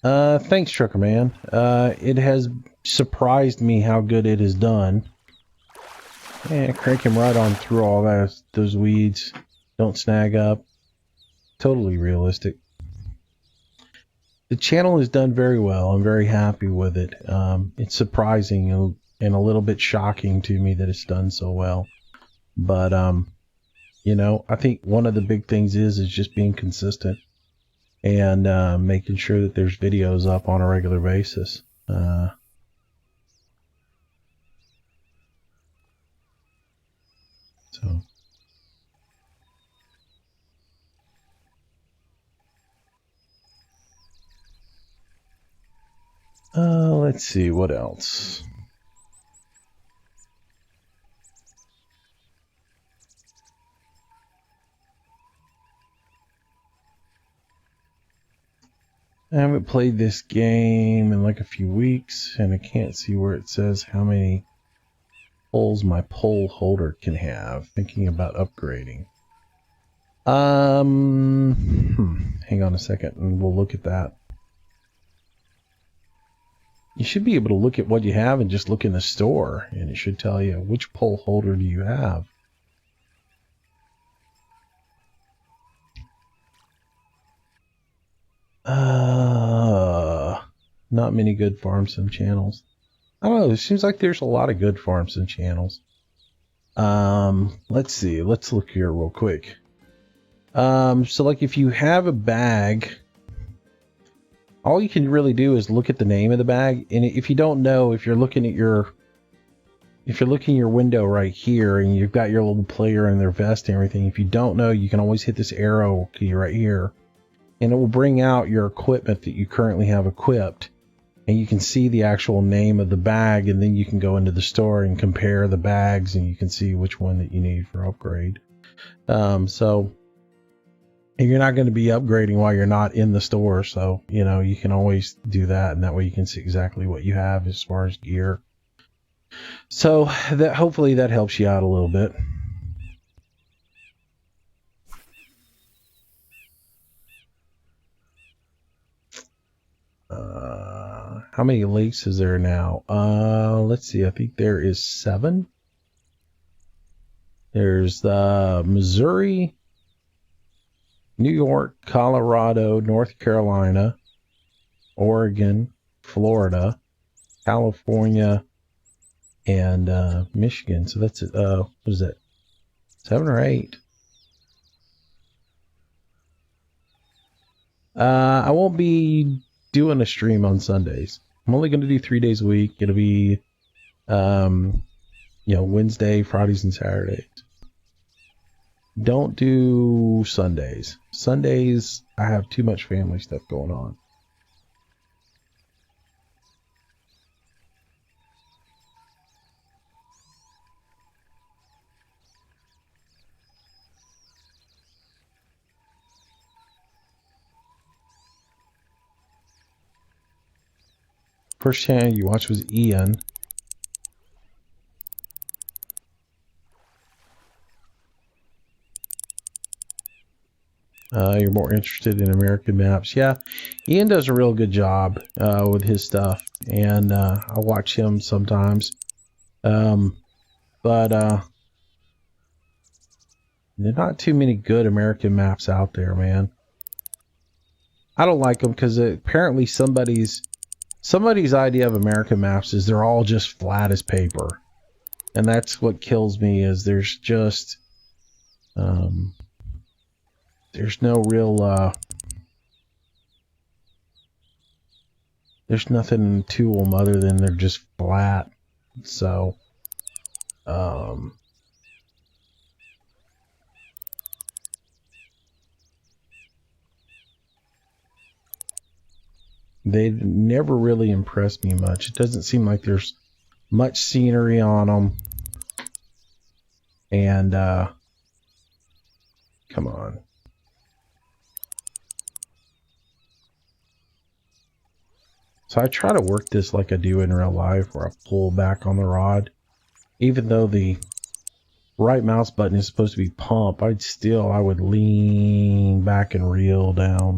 Thanks, Trucker Man. It has surprised me how good it has done. Yeah, crank him right on through all those weeds. Don't snag up. Totally realistic. The channel has done very well. I'm very happy with it. It's surprising and a little bit shocking to me that it's done so well. But, you know, I think one of the big things is just being consistent and making sure that there's videos up on a regular basis. So. Let's see, what else? I haven't played this game in like a few weeks, and I can't see where it says how many holes my pole holder can have. Thinking about upgrading. Hang on a second, and we'll look at that. You should be able to look at what you have and just look in the store, and it should tell you which pole holder do you have. Not many good farm sim channels. I don't know. It seems like there's a lot of good farm sim channels. Let's see. Let's look here real quick. So like if you have a bag, all you can really do is look at the name of the bag. And if you don't know, if you're looking at your window right here and you've got your little player in their vest and everything, if you don't know, you can always hit this arrow key right here and it will bring out your equipment that you currently have equipped. And you can see the actual name of the bag, and then you can go into the store and compare the bags, and you can see which one that you need for upgrade. So you're not going to be upgrading while you're not in the store, so you know you can always do that, and that way you can see exactly what you have as far as gear. So that hopefully that helps you out a little bit. How many lakes is there now? Let's see. I think there is 7. There's Missouri, New York, Colorado, North Carolina, Oregon, Florida, California, and Michigan. So that's what is that? 7 or 8? I won't be doing a stream on Sundays. I'm only going to do 3 days a week. It'll be, Wednesday, Fridays, and Saturdays. Don't do Sundays. Sundays, I have too much family stuff going on. First channel you watched was Ian. You're more interested in American maps. Yeah, Ian does a real good job with his stuff, and I watch him sometimes. But there are not too many good American maps out there, man. I don't like them because apparently somebody's idea of American maps is they're all just flat as paper, and that's what kills me. Is there's just there's no real there's nothing to them other than they're just flat. So they never really impressed me much. It doesn't seem like there's much scenery on them. And come on. So I try to work this like I do in real life, where I pull back on the rod. Even though the right mouse button is supposed to be pump, I would lean back and reel down.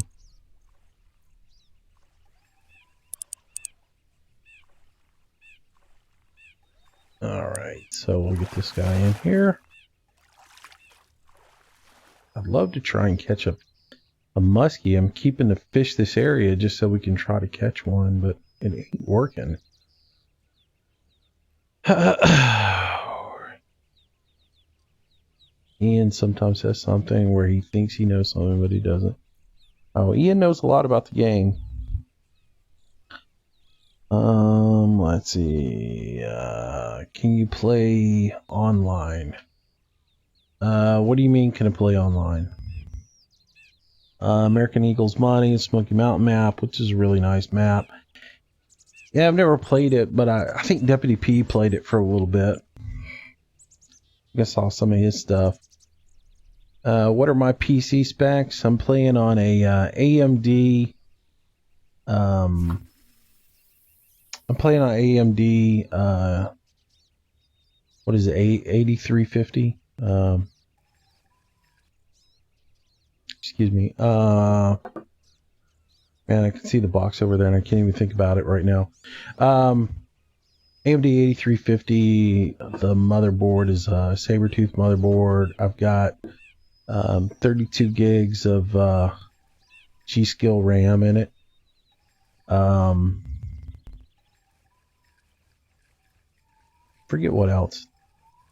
Alright, so we'll get this guy in here. I'd love to try and catch a muskie. I'm keeping to fish this area just so we can try to catch one, but it ain't working. Ian sometimes says something where he thinks he knows something, but he doesn't. Oh, Ian knows a lot about the game. Let's see. Can you play online? What do you mean, can I play online? American Eagle's Money, Smoky Mountain map, which is a really nice map. Yeah, I've never played it, but I think Deputy P played it for a little bit. I saw some of his stuff. What are my PC specs? I'm playing on a AMD. I'm playing on AMD. What is it? 8350. Excuse me. Man, I can see the box over there, and I can't even think about it right now. AMD 8350, the motherboard is a Sabertooth motherboard. I've got 32 gigs of G-Skill RAM in it. Forget what else.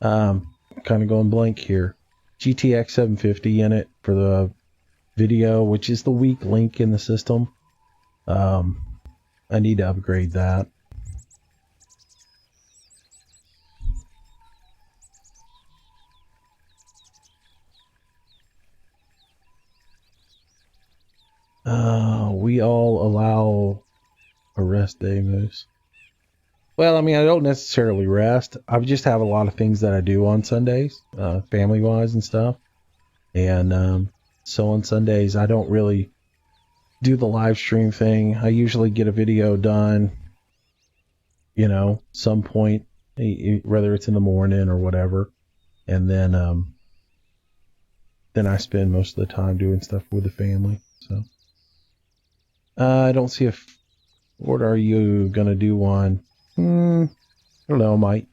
Kind of going blank here. GTX 750 in it for the video, which is the weak link in the system. I need to upgrade that. We all allow a rest day, Moose. Well, I mean, I don't necessarily rest. I just have a lot of things that I do on Sundays, family-wise and stuff. And so on Sundays, I don't really do the live stream thing. I usually get a video done, some point, whether it's in the morning or whatever. And then I spend most of the time doing stuff with the family. So I don't see what are you going to do one? I don't know, Mike.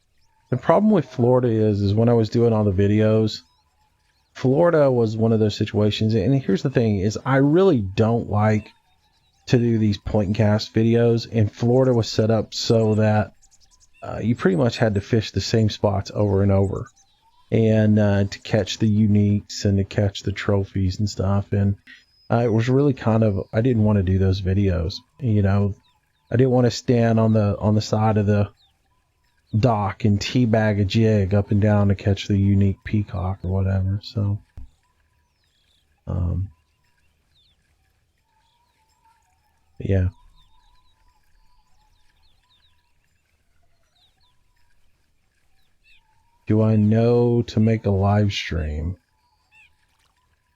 The problem with Florida is when I was doing all the videos, Florida was one of those situations. And here's the thing is I really don't like to do these point and cast videos. And Florida was set up so that you pretty much had to fish the same spots over and over. And to catch the uniques and to catch the trophies and stuff. And it was really I didn't want to do those videos. I didn't want to stand on the side of the dock and teabag a jig up and down to catch the unique peacock or whatever. So, yeah. Do I know to make a live stream?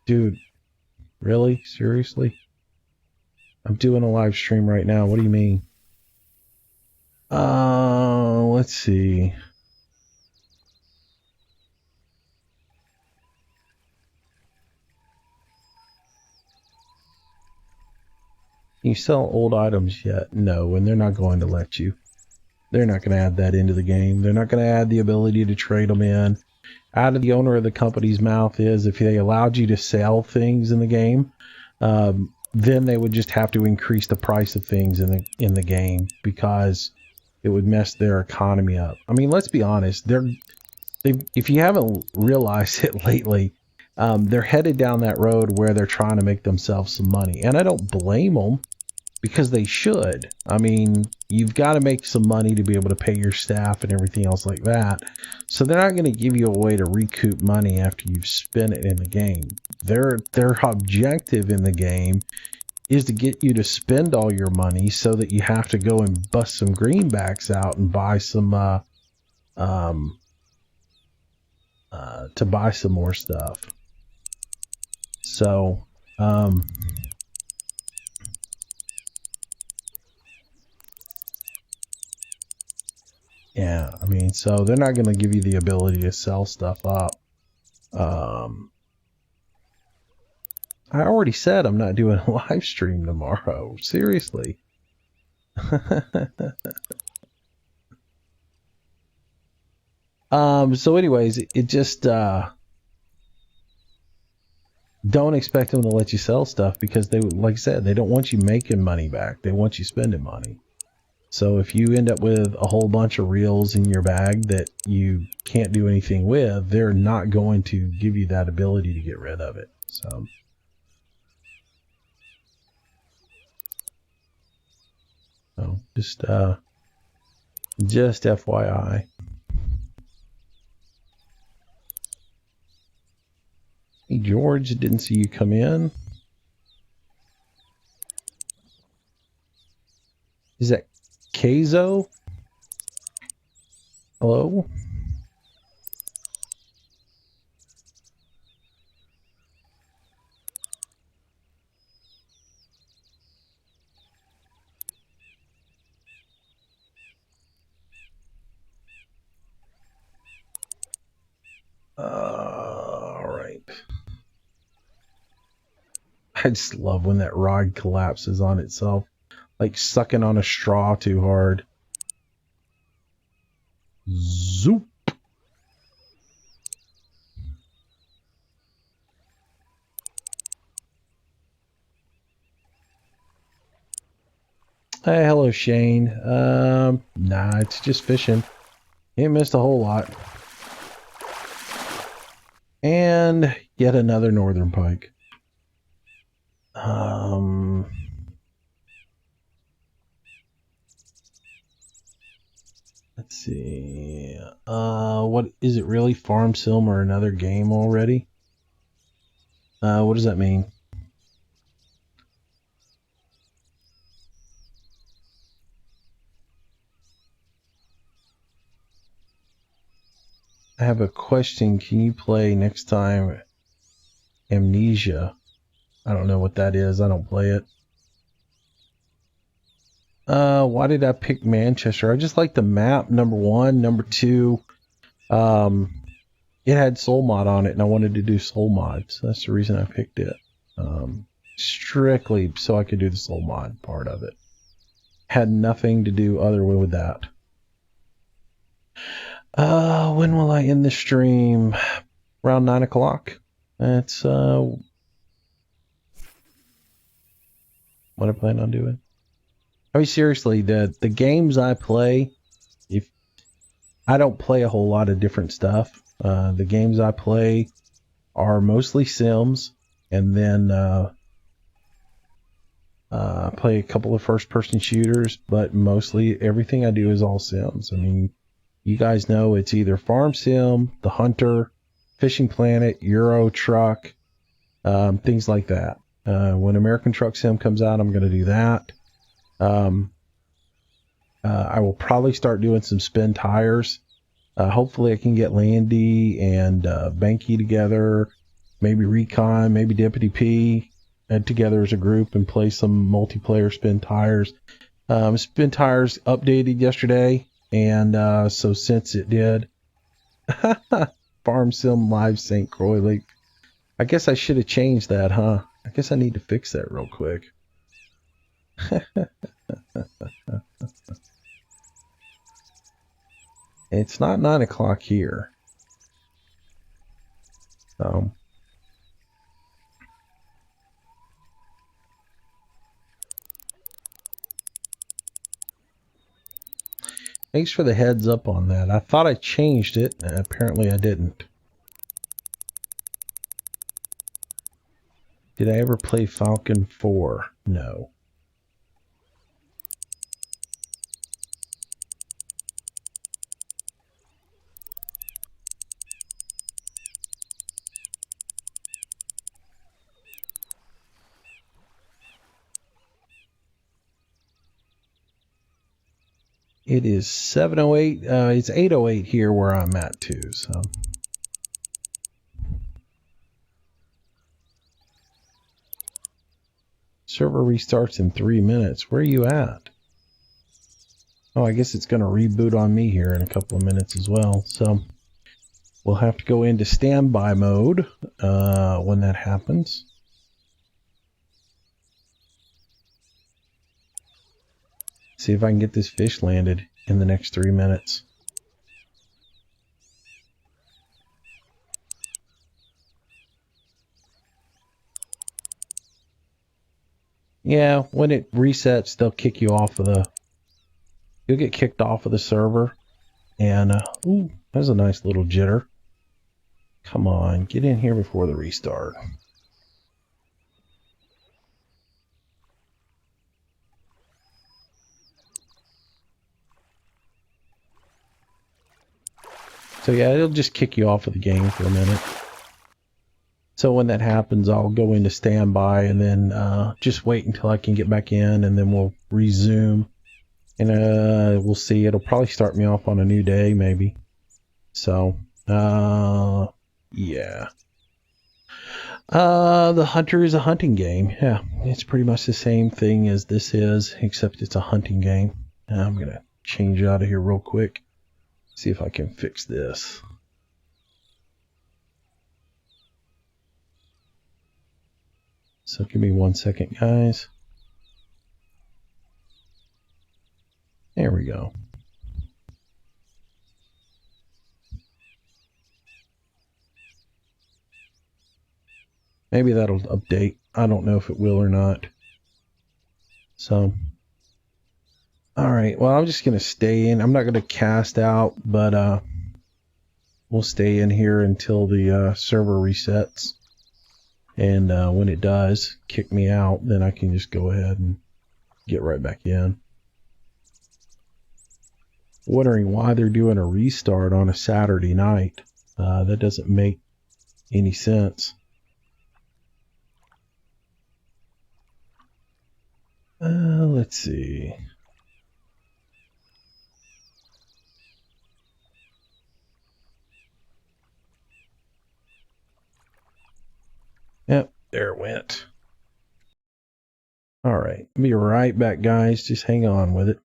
Dude, really? Seriously? I'm doing a live stream right now. What do you mean? Let's see. Can you sell old items yet? No, and they're not going to let you. They're not going to add that into the game. They're not going to add the ability to trade them in. Out of the owner of the company's mouth is if they allowed you to sell things in the game, then they would just have to increase the price of things in the game because it would mess their economy up. I mean, let's be honest. If you haven't realized it lately, they're headed down that road where they're trying to make themselves some money, and I don't blame them because they should. I mean, you've got to make some money to be able to pay your staff and everything else like that. So they're not going to give you a way to recoup money after you've spent it in the game. Their objective in the game is to get you to spend all your money so that you have to go and bust some greenbacks out and buy some to buy some more stuff. So yeah, I mean, so they're not going to give you the ability to sell stuff up. I already said I'm not doing a live stream tomorrow. Seriously. So anyways, it just don't expect them to let you sell stuff because they, like I said, they don't want you making money back. They want you spending money. So if you end up with a whole bunch of reels in your bag that you can't do anything with, they're not going to give you that ability to get rid of it. So just FYI. Hey, George, didn't see you come in. Is that Keizo? Hello? All right. I just love when that rod collapses on itself, like sucking on a straw too hard. Zoop. Hey, hello, Shane. Nah, it's just fishing. You missed a whole lot. And yet another northern pike. Let's see. What is it really? Farm Sim or another game already? What does that mean? I have a question. Can you play next time Amnesia? I don't know what that is. I don't play it. Why did I pick Manchester? I just like the map, number one. Number two, it had soul mod on it, and I wanted to do soul mod, so that's the reason I picked it. Strictly so I could do the soul mod part of it. Had nothing to do other with that. When will I end the stream? Around 9 o'clock. That's what I plan on doing. I mean, seriously, the games I play, if I don't play a whole lot of different stuff. The games I play are mostly Sims, and then I play a couple of first-person shooters, but mostly everything I do is all Sims. I mean, you guys know it's either Farm Sim, The Hunter, Fishing Planet, Euro Truck, things like that. When American Truck Sim comes out, I'm going to do that. I will probably start doing some spin tires. Hopefully I can get Landy and Banky together, maybe Recon, maybe Deputy P together as a group and play some multiplayer spin tires. Spin tires updated yesterday, and so since it did, Farm Sim Live St. Croix Lake. I guess I should have changed that, huh? I guess I need to fix that real quick. It's not 9 o'clock here. Thanks for the heads up on that. I thought I changed it, and apparently I didn't. Did I ever play Falcon 4? No. It is 7:08. It's 8:08 here where I'm at too. So server restarts in 3 minutes. Where are you at? Oh, I guess it's going to reboot on me here in a couple of minutes as well. So we'll have to go into standby mode when that happens. See if I can get this fish landed in the next 3 minutes. Yeah, when it resets, they'll kick you off of the... You'll get kicked off of the server. And, ooh, that's a nice little jitter. Come on, get in here before the restart. So yeah, it'll just kick you off of the game for a minute. So when that happens, I'll go into standby and then just wait until I can get back in, and then we'll resume. And we'll see. It'll probably start me off on a new day, maybe. So, yeah. The Hunter is a hunting game. Yeah, it's pretty much the same thing as this is, except it's a hunting game. I'm going to change out of here real quick. See if I can fix this. So give me 1 second, guys. There we go. Maybe that'll update. I don't know if it will or not. So, all right. Well, I'm just going to stay in. I'm not going to cast out, but we'll stay in here until the server resets. And when it does kick me out, then I can just go ahead and get right back in. Wondering why they're doing a restart on a Saturday night. That doesn't make any sense. Let's see. Yep, there it went. All right, I'll be right back, guys. Just hang on with it.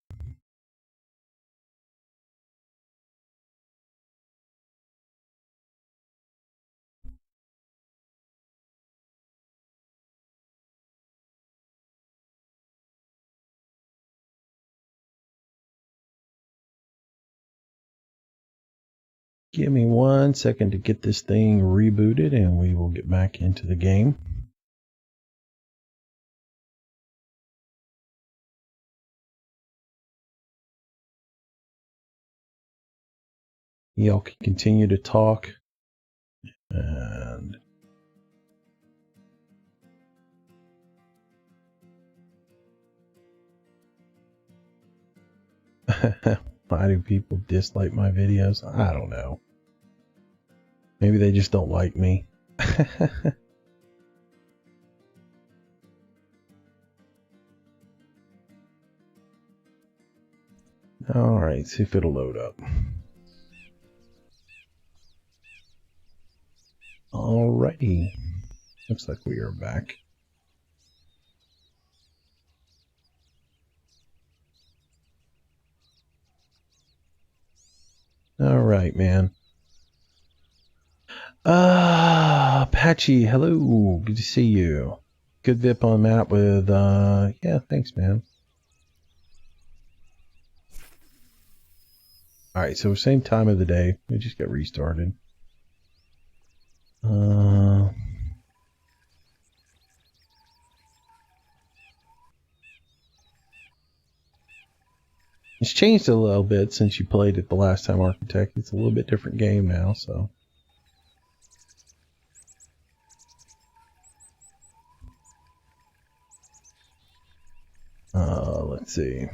Give me 1 second to get this thing rebooted and we will get back into the game. Y'all can continue to talk. And why do people dislike my videos? I don't know. Maybe they just don't like me. All right, see if it'll load up. Alrighty. Looks like we are back. Alright, man. Apache, hello. Good to see you. Good VIP on the map with, yeah, thanks, man. Alright, so same time of the day. We just got restarted. It's changed a little bit since you played it the last time, Architect. It's a little bit different game now, so. Let's see.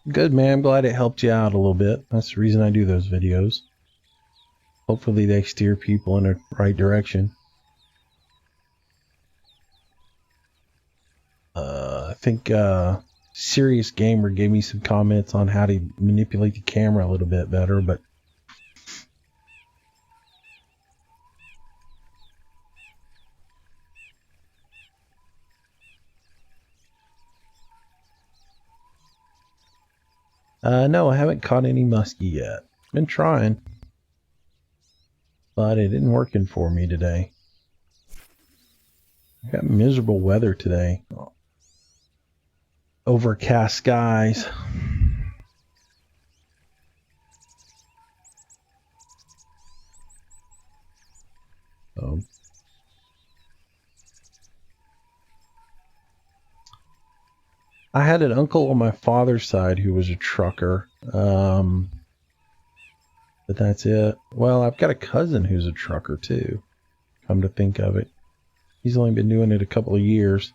Good, man. I'm glad it helped you out a little bit. That's the reason I do those videos. Hopefully they steer people in the right direction. I think Serious Gamer gave me some comments on how to manipulate the camera a little bit better, but no, I haven't caught any muskie yet. Been trying, but it isn't working for me today. I got miserable weather today. Overcast skies. I had an uncle on my father's side who was a trucker. But that's it. Well, I've got a cousin who's a trucker too, come to think of it. He's only been doing it a couple of years.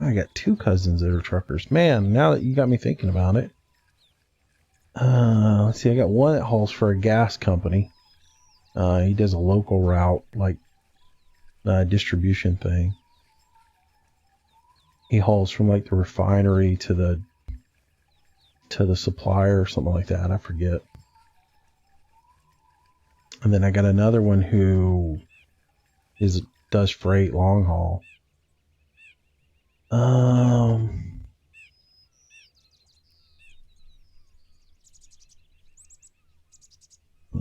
I got two cousins that are truckers. Man, now that you got me thinking about it. Let's see, I got one that hauls for a gas company. He does a local route, like distribution thing. He hauls from like the refinery to the supplier or something like that. I forget. And then I got another one who does freight long haul.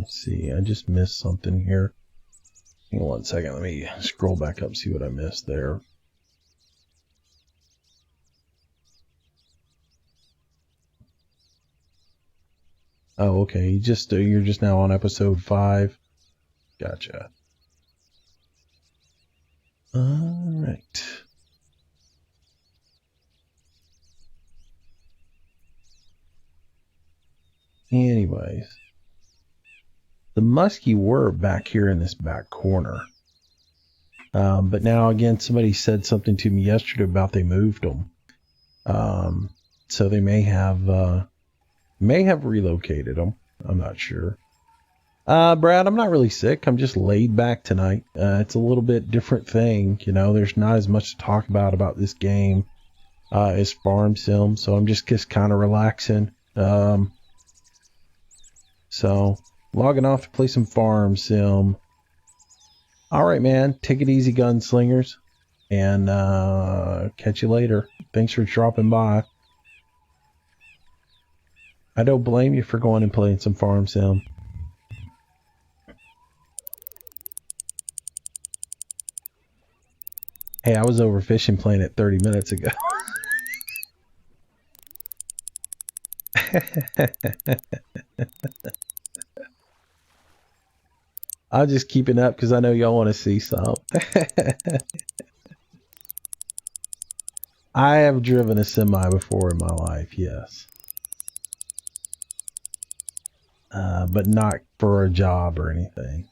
Let's see. I just missed something here. Hang on 1 second. Let me scroll back up, see what I missed there. Oh, okay. You're just now on episode 5. Gotcha. All right. Anyways, the muskie were back here in this back corner. But now again, somebody said something to me yesterday about they moved them. So they may have relocated them. I'm not sure. Brad, I'm not really sick. I'm just laid back tonight. It's a little bit different thing. You know, there's not as much to talk about this game as Farm Sim. So I'm just kind of relaxing. So logging off to play some Farm Sim. All right, man. Take it easy, gunslingers. And catch you later. Thanks for dropping by. I don't blame you for going and playing some Farm Sim. Hey, I was overfishing playing it 30 minutes ago. I'm just keeping up because I know y'all want to see some. I have driven a semi before in my life, yes. But not for a job or anything.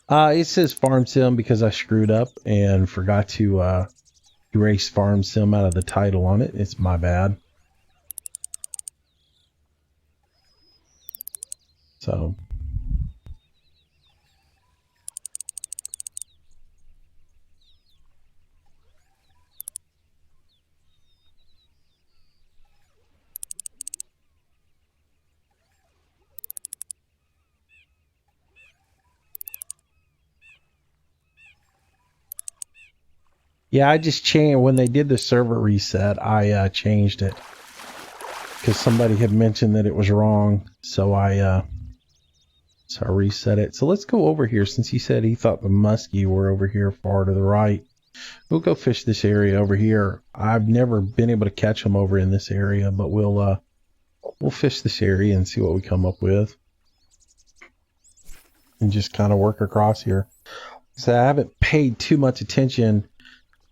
It says Farm Sim because I screwed up and forgot to erase Farm Sim out of the title on it. It's my bad. So. Yeah, I just changed when they did the server reset. I changed it because somebody had mentioned that it was wrong, so I reset it. So let's go over here since he said he thought the muskie were over here far to the right. We'll go fish this area over here. I've never been able to catch them over in this area, but we'll fish this area and see what we come up with, and just kind of work across here. So I haven't paid too much attention.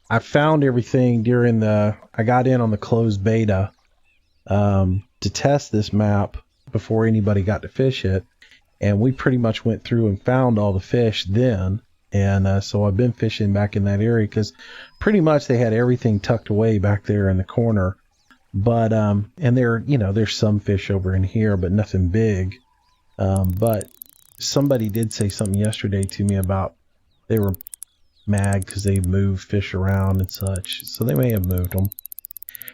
I found everything during I got in on the closed beta to test this map before anybody got to fish it. And we pretty much went through and found all the fish then. And so I've been fishing back in that area because pretty much they had everything tucked away back there in the corner. But, and there's some fish over in here, but nothing big. But somebody did say something yesterday to me about they were mad because they moved fish around and such, so they may have moved them.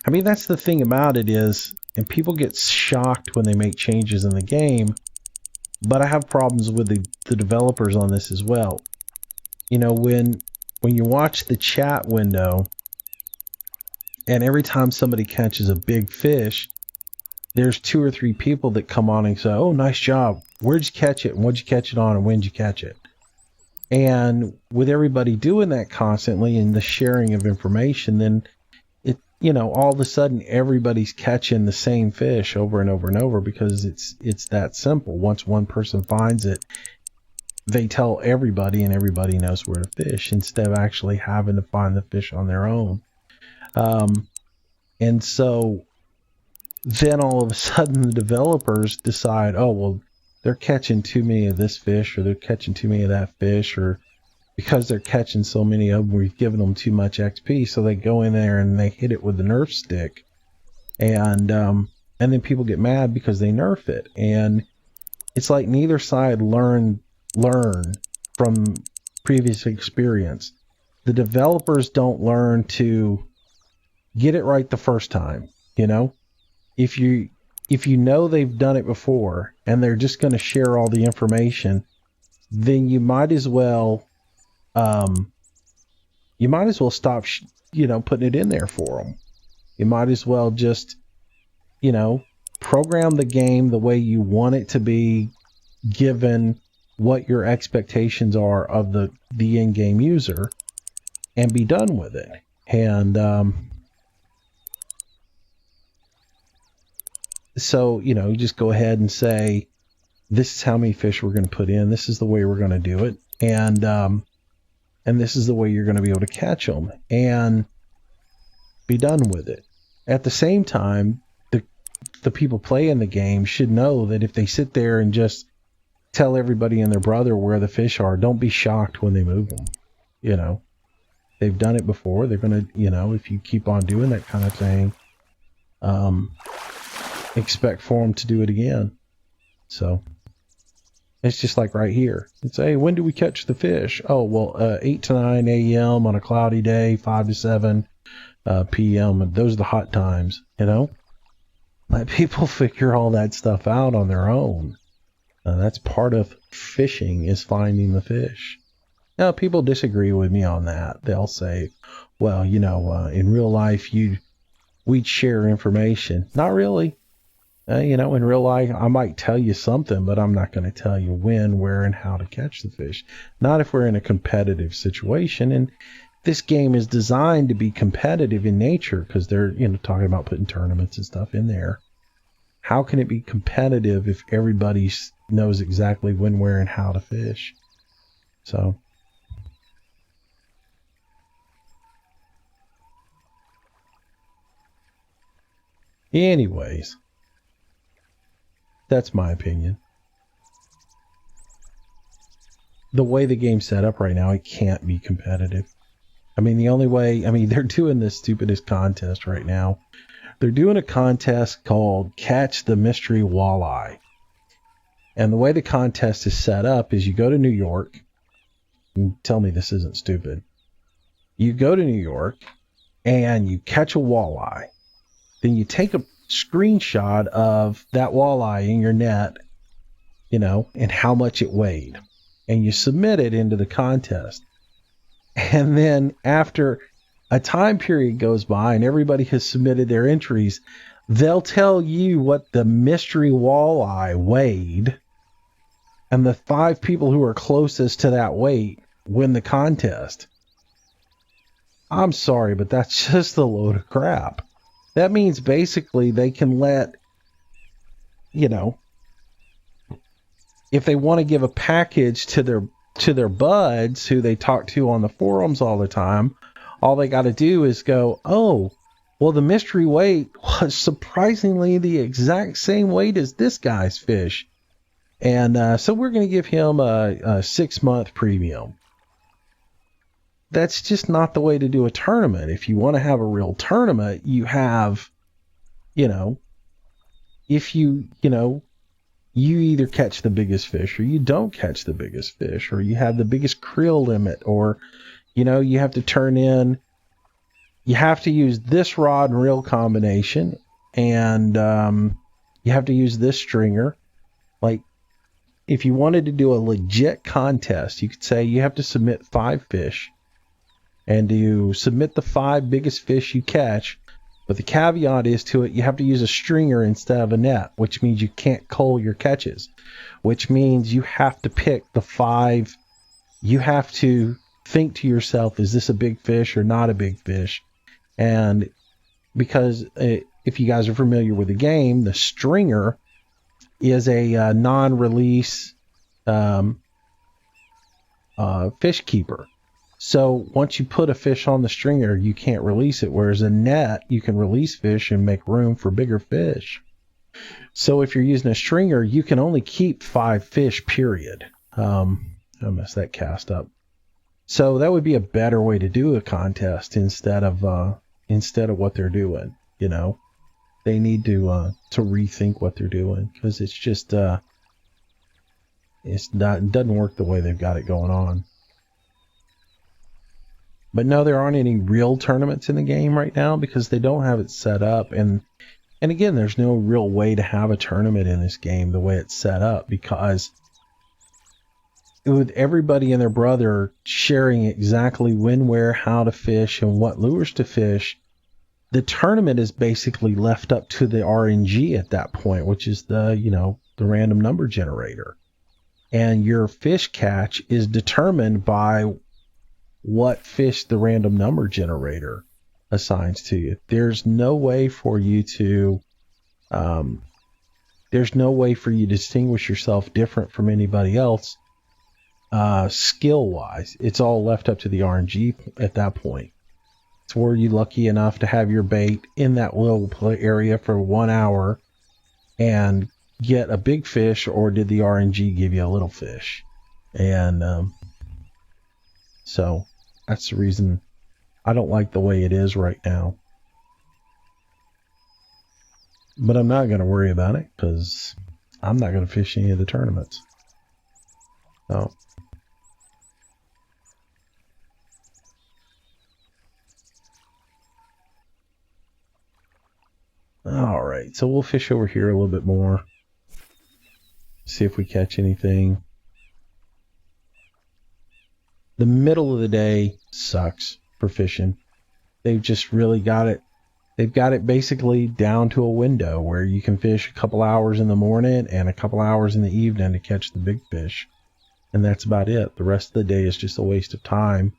I mean, that's the thing about it is, and people get shocked when they make changes in the game, but I have problems with the developers on this as well. You know, when you watch the chat window, and every time somebody catches a big fish, there's 2 or 3 people that come on and say, "Oh, nice job. Where'd you catch it? And what'd you catch it on? And when'd you catch it?" And with everybody doing that constantly and the sharing of information, then all of a sudden everybody's catching the same fish over and over and over because it's that simple. Once one person finds it, they tell everybody and everybody knows where to fish instead of actually having to find the fish on their own. And so then all of a sudden the developers decide, oh, well, they're catching too many of this fish, or they're catching too many of that fish, or because they're catching so many of them, we've given them too much XP. So they go in there and they hit it with the nerf stick, and then people get mad because they nerf it. And it's like neither side learn from previous experience. The developers don't learn to get it right the first time. You know, if you know they've done it before and they're just going to share all the information, then you might as well stop putting it in there for them. You might as well just program the game the way you want it to be, given what your expectations are of the in-game user, and be done with it. And so you just go ahead and say, this is how many fish we're going to put in, this is the way we're going to do it, and this is the way you're going to be able to catch them, and be done with it. At the same time, the people playing the game should know that if they sit there and just tell everybody and their brother where the fish are, don't be shocked when they move them. They've done it before. They're going to, if you keep on doing that kind of thing, expect for them to do it again. So it's just like right here. It's, hey, when do we catch the fish? Oh, well, 8 to 9 a.m. on a cloudy day, 5 to 7 p.m. And those are the hot times, Let people figure all that stuff out on their own. That's part of fishing, is finding the fish. Now, people disagree with me on that. They'll say, well, in real life, we'd share information. Not really. In real life, I might tell you something, but I'm not going to tell you when, where, and how to catch the fish. Not if we're in a competitive situation. And this game is designed to be competitive in nature, because they're, talking about putting tournaments and stuff in there. How can it be competitive if everybody knows exactly when, where, and how to fish? So, anyways, that's my opinion. The way the game's set up right now, it can't be competitive. The only way, they're doing this stupidest contest right now. They're doing a contest called Catch the Mystery Walleye. And the way the contest is set up is you go to New York. And tell me this isn't stupid. You go to New York and you catch a walleye. Then you take a screenshot of that walleye in your net, and how much it weighed. And you submit it into the contest. And then after a time period goes by and everybody has submitted their entries, they'll tell you what the mystery walleye weighed. And the 5 people who are closest to that weight win the contest. I'm sorry, but that's just a load of crap. That means basically they can let, if they want to give a package to their buds who they talk to on the forums all the time, all they got to do is go, oh, well, the mystery weight was surprisingly the exact same weight as this guy's fish. And so we're going to give him a 6-month premium. That's just not the way to do a tournament. If you want to have a real tournament, you have, if you either catch the biggest fish or you don't catch the biggest fish, or you have the biggest creel limit, or, you have to turn in, you have to use this rod and reel combination, and you have to use this stringer. Like, if you wanted to do a legit contest, you could say you have to submit 5 fish, and you submit the 5 biggest fish you catch, but the caveat is to it, you have to use a stringer instead of a net, which means you can't cull your catches, which means you have to pick the 5. You have to think to yourself, is this a big fish or not a big fish? And because if you guys are familiar with the game, the stringer is a non-release fish keeper. So once you put a fish on the stringer, you can't release it, whereas a net, you can release fish and make room for bigger fish. So if you're using a stringer, you can only keep 5 fish, period. I messed that cast up. So that would be a better way to do a contest instead of what they're doing. They need to rethink what they're doing, because it's just it doesn't work the way they've got it going on. But no, there aren't any real tournaments in the game right now because they don't have it set up. And again, there's no real way to have a tournament in this game the way it's set up, because with everybody and their brother sharing exactly when, where, how to fish and what lures to fish, the tournament is basically left up to the RNG at that point, which is the random number generator. And your fish catch is determined by what fish the random number generator assigns to you. There's no way for you to distinguish yourself different from anybody else skill wise. It's all left up to the RNG at that point. It's were you lucky enough to have your bait in that little area for 1 hour and get a big fish, or did the RNG give you a little fish? And so that's the reason I don't like the way it is right now. But I'm not going to worry about it because I'm not going to fish any of the tournaments. So. All right, so we'll fish over here a little bit more. See if we catch anything. The middle of the day sucks for fishing. They've just really got it. They've got it basically down to a window where you can fish a couple hours in the morning and a couple hours in the evening to catch the big fish. And that's about it. The rest of the day is just a waste of time.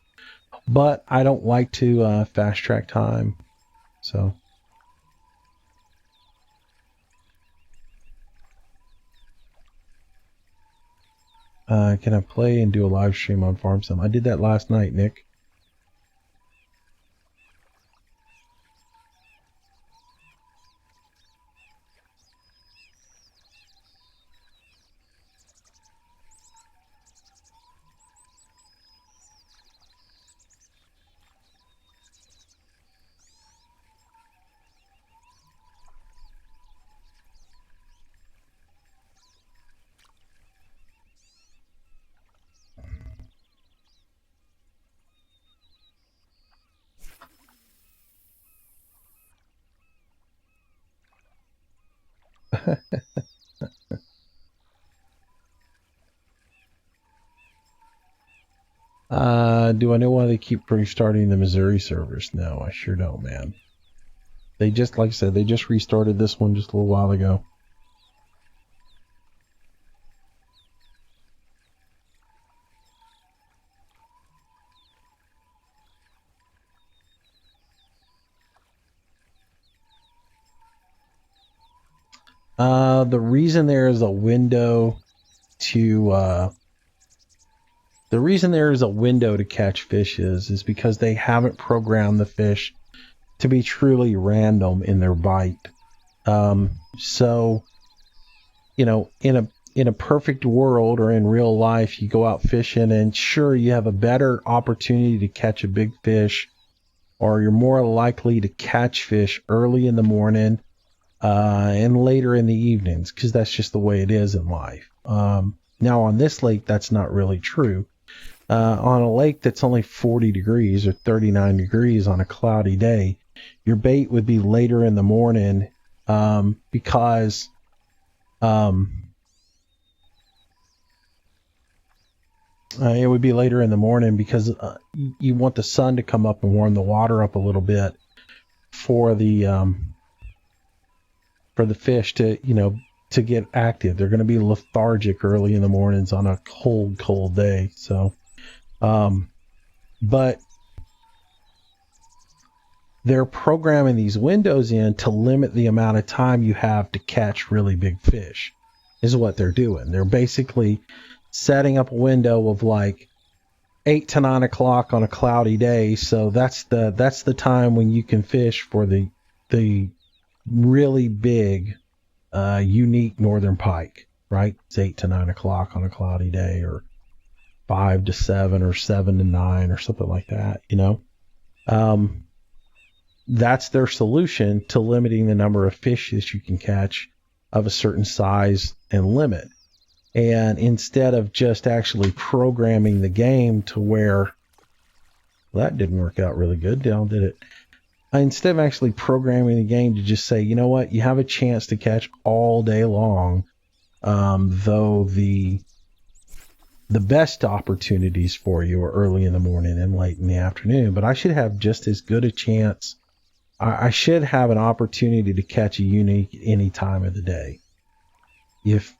But I don't like to fast track time. So. Can I play and do a live stream on Farm Sim? I did that last night, Nick. Do I know why they keep restarting the Missouri servers? No, I sure don't, man. They just, like I said, they just restarted this one just a little while ago. The reason there is a window to catch fish is because they haven't programmed the fish to be truly random in their bite. So, in a perfect world or in real life, you go out fishing and sure, you have a better opportunity to catch a big fish, or you're more likely to catch fish early in the morning and later in the evenings, because that's just the way it is in life. Now on this lake, that's not really true. On a lake that's only 40 degrees or 39 degrees on a cloudy day, your bait would be later in the morning because it would be later in the morning because you want the sun to come up and warm the water up a little bit for the fish to get active. They're going to be lethargic early in the mornings on a cold day. So, but they're programming these windows in to limit the amount of time you have to catch really big fish, is what they're doing. They're basically setting up a window of like 8 to 9 o'clock on a cloudy day. So that's the time when you can fish for the really big, unique northern pike, right? It's 8 to 9 o'clock on a cloudy day, or 5 to 7 or 7 to 9 or something like that, that's their solution to limiting the number of fish that you can catch of a certain size and limit. And instead of just actually programming the game to where, well, that didn't work out really good, did it? Instead of actually programming the game to just say, you know what, you have a chance to catch all day long, though the the best opportunities for you are early in the morning and late in the afternoon, but I should have just as good a chance. I should have an opportunity to catch a unique any time of the day. If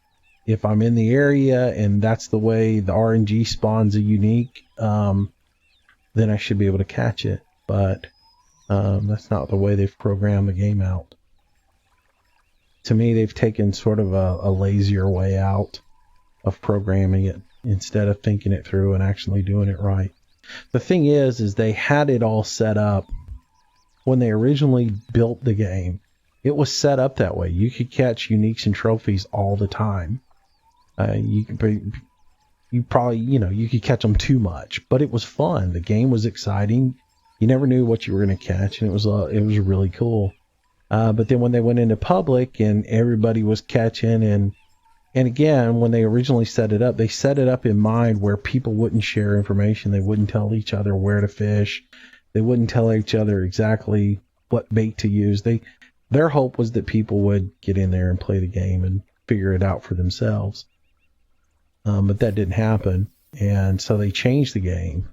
I'm in the area and that's the way the RNG spawns a unique, then I should be able to catch it. But that's not the way they've programmed the game out. To me, they've taken sort of a lazier way out of programming it instead of thinking it through and actually doing it right. The thing is they had it all set up when they originally built the game. It was set up that way. You could catch uniques and trophies all the time. You probably, you could catch them too much, but it was fun. The game was exciting. You never knew what you were going to catch, and it was really cool. But then when they went into public and everybody was catching, and again, when they originally set it up, they set it up in mind where people wouldn't share information. They wouldn't tell each other where to fish. They wouldn't tell each other exactly what bait to use. Their hope was that people would get in there and play the game and figure it out for themselves. But that didn't happen. And so they changed the game.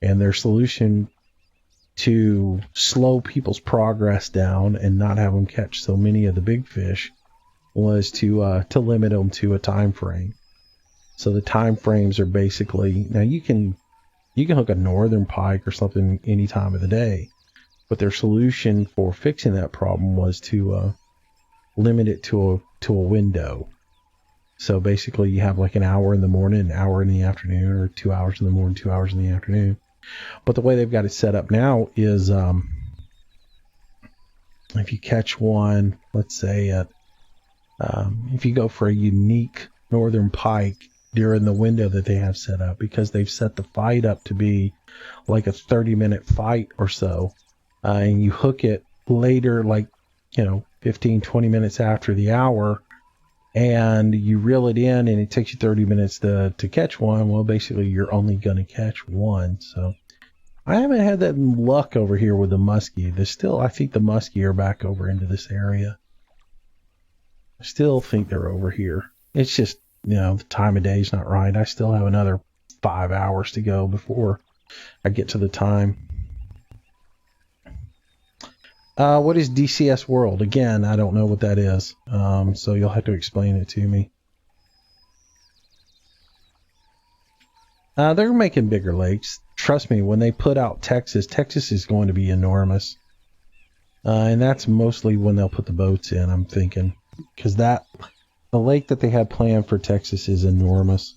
And their solution to slow people's progress down and not have them catch so many of the big fish was to limit them to a time frame. So the time frames are basically, now you can hook a northern pike or something any time of the day, but their solution for fixing that problem was to limit it to a window. So basically you have like an hour in the morning, an hour in the afternoon, or 2 hours in the morning, 2 hours in the afternoon. But the way they've got it set up now is if you catch one, let's say if you go for a unique northern pike during the window that they have set up, because they've set the fight up to be like a 30-minute fight or so, and you hook it later, like 15, 20 minutes after the hour, and you reel it in and it takes you 30 minutes to catch one, well, basically you're only going to catch one. So I haven't had that luck over here with the muskie. I think the muskie are back over into this area. I still think they're over here. It's just, the time of day is not right. I still have another 5 hours to go before I get to the time. What is DCS World? Again, I don't know what that is. So you'll have to explain it to me. They're making bigger lakes. Trust me, when they put out Texas is going to be enormous. And that's mostly when they'll put the boats in, I'm thinking. Because the lake that they have planned for Texas is enormous.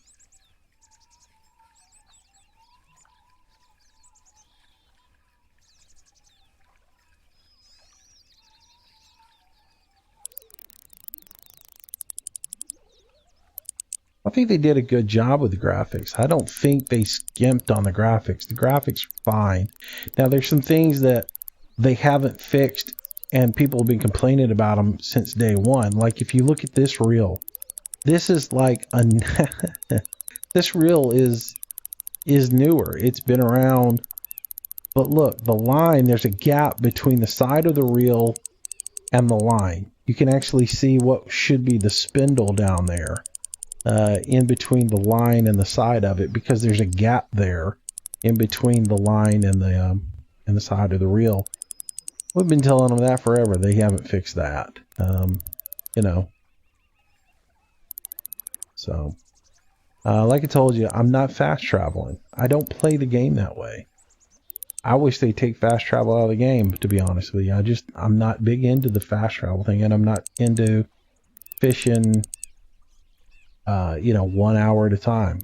I think they did a good job with the graphics. I don't think they skimped on the graphics. The graphics are fine. Now, there's some things that they haven't fixed, and people have been complaining about them since day one. Like, if you look at this reel, this is like this reel is newer. It's been around, but look, the line, there's a gap between the side of the reel and the line. You can actually see what should be the spindle down there. In between the line and the side of it, because there's a gap there in between the line and the side of the reel. We've been telling them that forever. They haven't fixed that. So like I told you, I'm not fast traveling. I don't play the game that way. I wish they'd take fast travel out of the game, to be honest with you. I'm not big into the fast travel thing, and I'm not into fishing 1 hour at a time.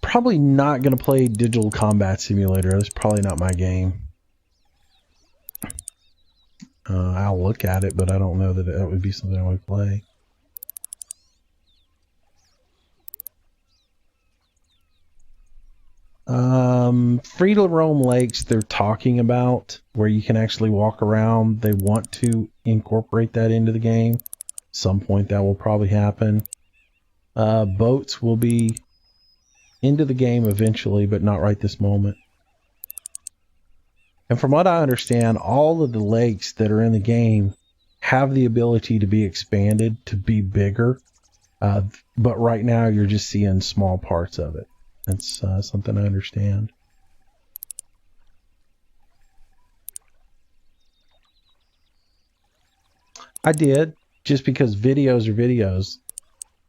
Probably not going to play Digital Combat Simulator. That's probably not my game. I'll look at it, but I don't know that would be something I would play. Free to roam lakes they're talking about, where you can actually walk around. They want to incorporate that into the game. At some point that will probably happen. Boats will be into the game eventually, but not right this moment. And from what I understand, all of the lakes that are in the game have the ability to be expanded to be bigger. But right now you're just seeing small parts of it. That's something I understand. I did, just because videos are videos.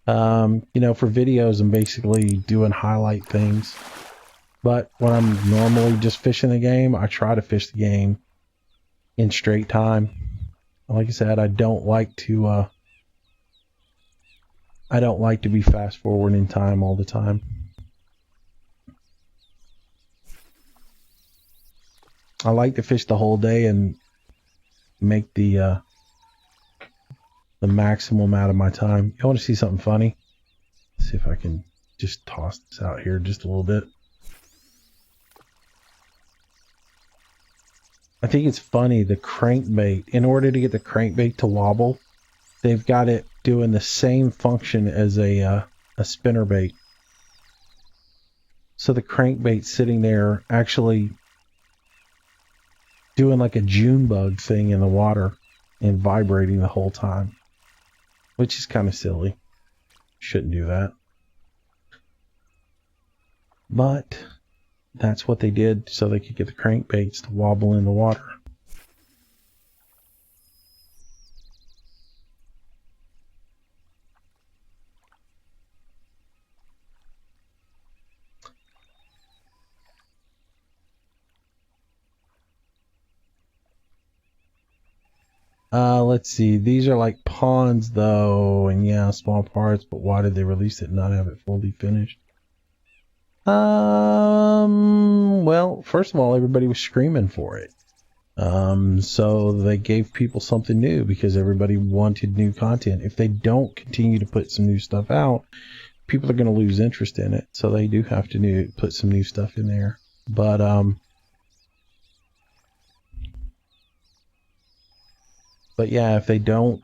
You know, for videos, I'm basically doing highlight things. But when I'm normally just fishing the game, I try to fish the game in straight time. Like I said, I don't like to be fast forward in time all the time. I like to fish the whole day and make the maximum out of my time. You want to see something funny? Let's see if I can just toss this out here just a little bit. I think it's funny, the crankbait, in order to get the crankbait to wobble, they've got it doing the same function as a spinnerbait. So the crankbait's sitting there actually doing like a June bug thing in the water and vibrating the whole time, which is kind of silly. Shouldn't do that. But that's what they did so they could get the crankbaits to wobble in the water. Let's see. These are like ponds though, and yeah, small parts, but why did they release it and not have it fully finished? Well, first of all, everybody was screaming for it. So they gave people something new because everybody wanted new content. If they don't continue to put some new stuff out, people are going to lose interest in it. So they do have to put some new stuff in there. But yeah, if they don't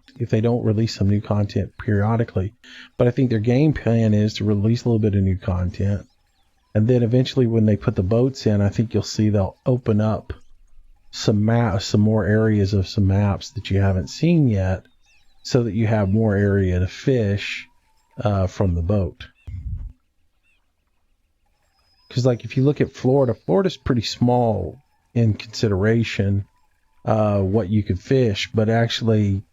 release some new content periodically, but I think their game plan is to release a little bit of new content. And then eventually when they put the boats in, I think you'll see they'll open up some more areas of some maps that you haven't seen yet, so that you have more area to fish from the boat. Because like if you look at Florida's pretty small in consideration what you could fish, but actually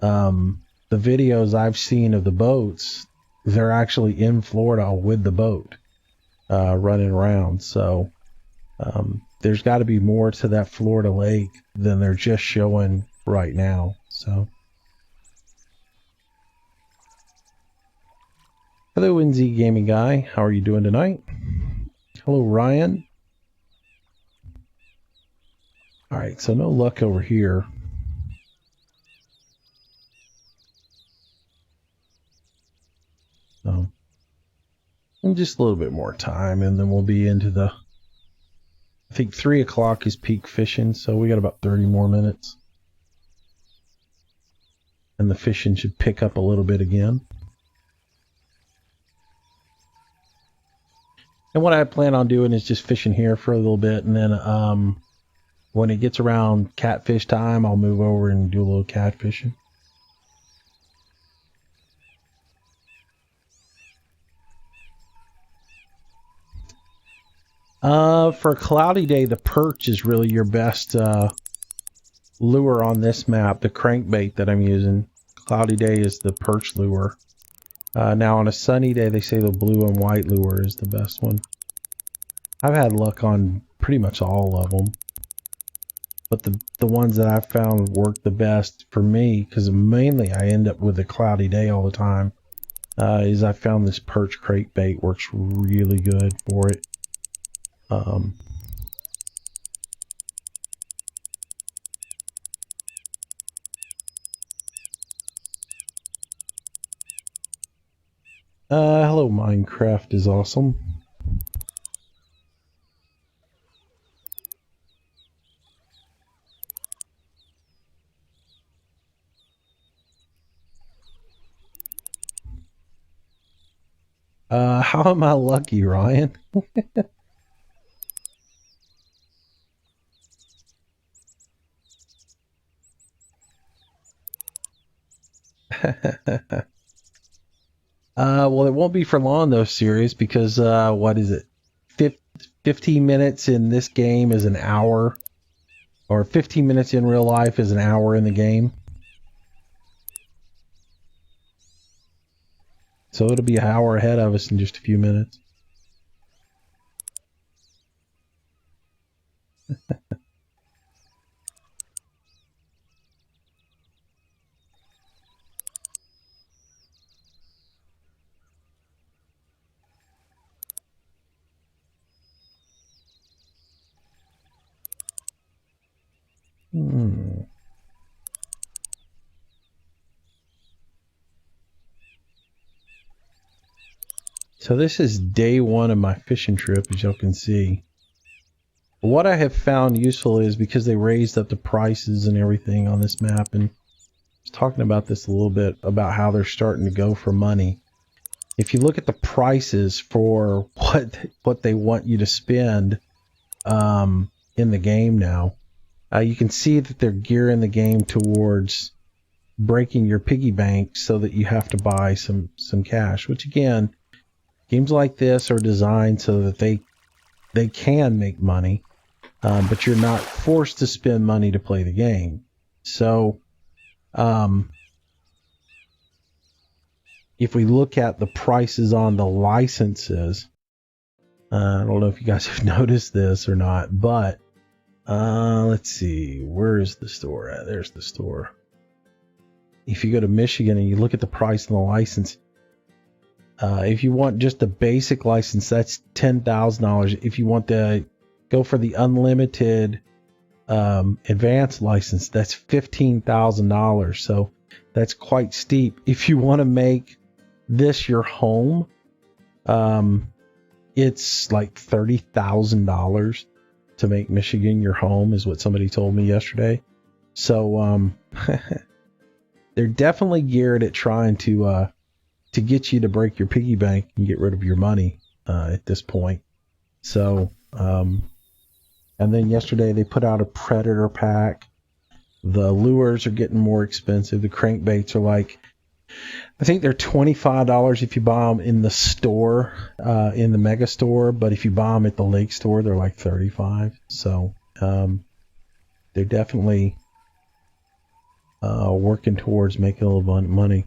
the videos I've seen of the boats, they're actually in Florida with the boat running around. So there's got to be more to that Florida lake than they're just showing right now. So hello, NZ Gaming Guy. How are you doing tonight? Hello, Ryan. All right, so no luck over here. So, and just a little bit more time, and then we'll be into the, I think 3 o'clock is peak fishing, so we got about 30 more minutes. And the fishing should pick up a little bit again. And what I plan on doing is just fishing here for a little bit, and then when it gets around catfish time, I'll move over and do a little catfishing. For a cloudy day, the perch is really your best lure on this map. The crankbait that I'm using, cloudy day, is the perch lure. Now on a sunny day, they say the blue and white lure is the best one. I've had luck on pretty much all of them. But the ones that I've found work the best for me, because mainly I end up with a cloudy day all the time, is I found this perch crankbait works really good for it. Hello, Minecraft is awesome. How am I lucky, Ryan? Well, it won't be for long though, serious, because what is it? 15 minutes in this game is an hour, or 15 minutes in real life is an hour in the game. So it'll be an hour ahead of us in just a few minutes. So this is day one of my fishing trip, as y'all can see. What I have found useful is, because they raised up the prices and everything on this map, and I was talking about this a little bit, about how they're starting to go for money. If you look at the prices for what they want you to spend in the game now, you can see that they're gearing the game towards breaking your piggy bank so that you have to buy some cash, which again, games like this are designed so that they can make money, but you're not forced to spend money to play the game. So if we look at the prices on the licenses, I don't know if you guys have noticed this or not, but let's see, where is the store at? There's the store. If you go to Michigan and you look at the price on the license, if you want just the basic license, that's $10,000. If you want to go for the unlimited advanced license, that's $15,000. So that's quite steep. If you want to make this your home, it's like $30,000 to make Michigan your home, is what somebody told me yesterday. So they're definitely geared at trying to get you to break your piggy bank and get rid of your money at this point. So and then yesterday they put out a predator pack. The lures are getting more expensive. The crankbaits are like, I think they're $25 if you buy them in the store, in the mega store, but if you buy them at the lake store, they're like $35. So they're definitely working towards making a little money.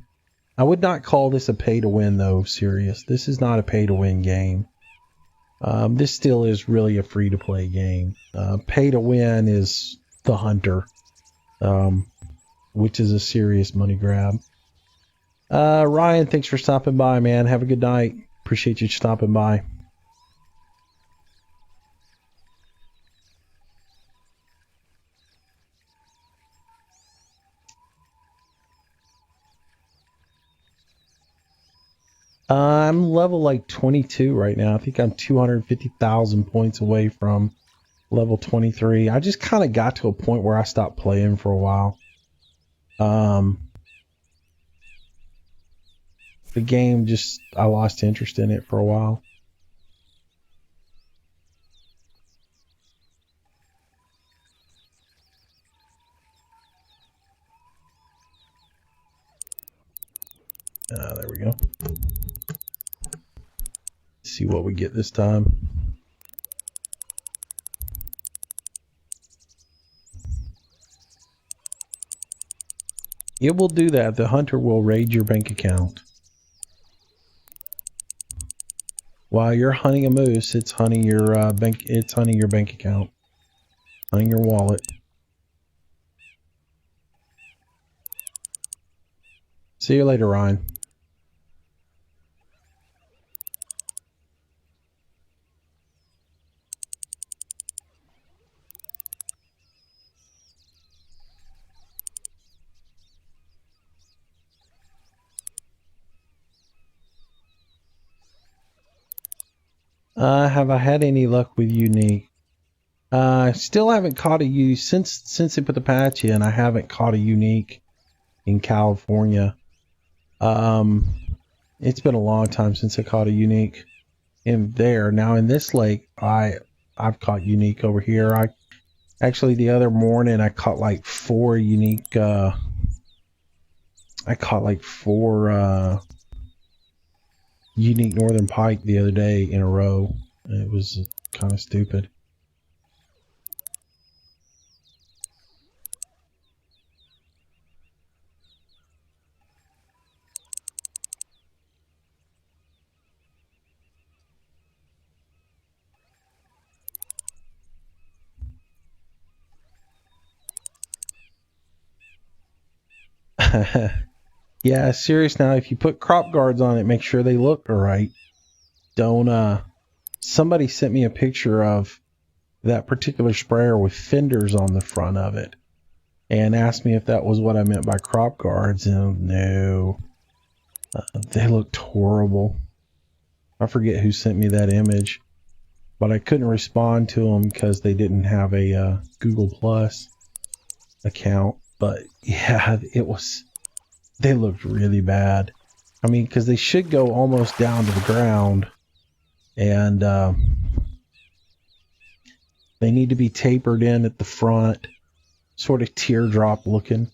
I would not call this a pay to win though, serious. This is not a pay to win game. This still is really a free to play game. Pay to win is the hunter, which is a serious money grab. Ryan, thanks for stopping by, man. Have a good night. Appreciate you stopping by. I'm level like 22 right now. I think I'm 250,000 points away from level 23. I just kind of got to a point where I stopped playing for a while. The game just, I lost interest in it for a while. There we go. See what we get this time. It will do that. The hunter will raid your bank account. While you're hunting a moose, it's hunting your bank. It's hunting your bank account, hunting your wallet. See you later, Ryan. Have I had any luck with unique? Still haven't caught a since they put the patch in. I haven't caught a unique in California. It's been a long time since I caught a unique in there. Now in this lake, I've caught unique over here. I actually, the other morning I caught like 4 unique I caught like 4 unique northern pike the other day in a row. It was kind of stupid. Yeah, serious now. If you put crop guards on it, make sure they look all right. Don't, somebody sent me a picture of that particular sprayer with fenders on the front of it and asked me if that was what I meant by crop guards. And no, they looked horrible. I forget who sent me that image, but I couldn't respond to them because they didn't have a Google Plus account. But yeah, they looked really bad. I mean, because they should go almost down to the ground, and they need to be tapered in at the front, sort of teardrop looking.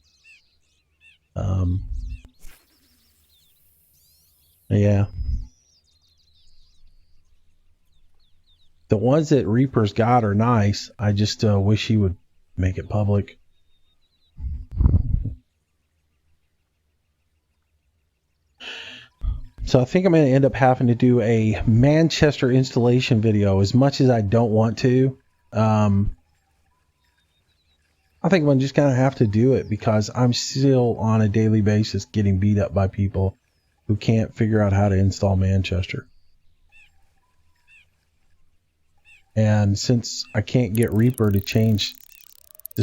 Yeah. The ones that Reaper's got are nice. I just wish he would make it public. So I think I'm going to end up having to do a Manchester installation video, as much as I don't want to. I think I'm just going to have to do it because I'm still on a daily basis getting beat up by people who can't figure out how to install Manchester. And since I can't get Reaper to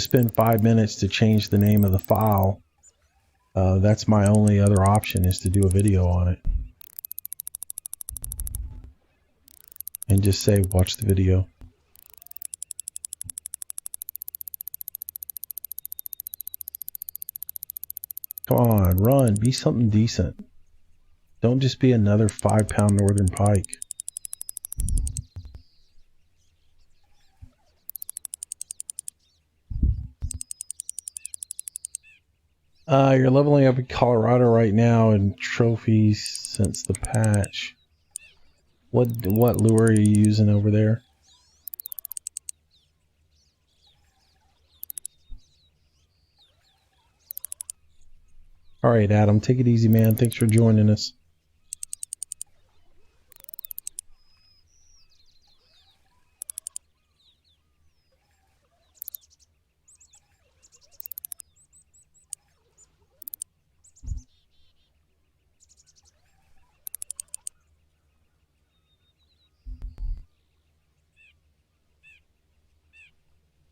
spend 5 minutes to change the name of the file, that's my only other option, is to do a video on it. And just say, watch the video. Come on, run, be something decent. Don't just be another 5-pound northern pike. You're leveling up in Colorado right now in trophies since the patch. What lure are you using over there? All right, Adam, take it easy, man. Thanks for joining us.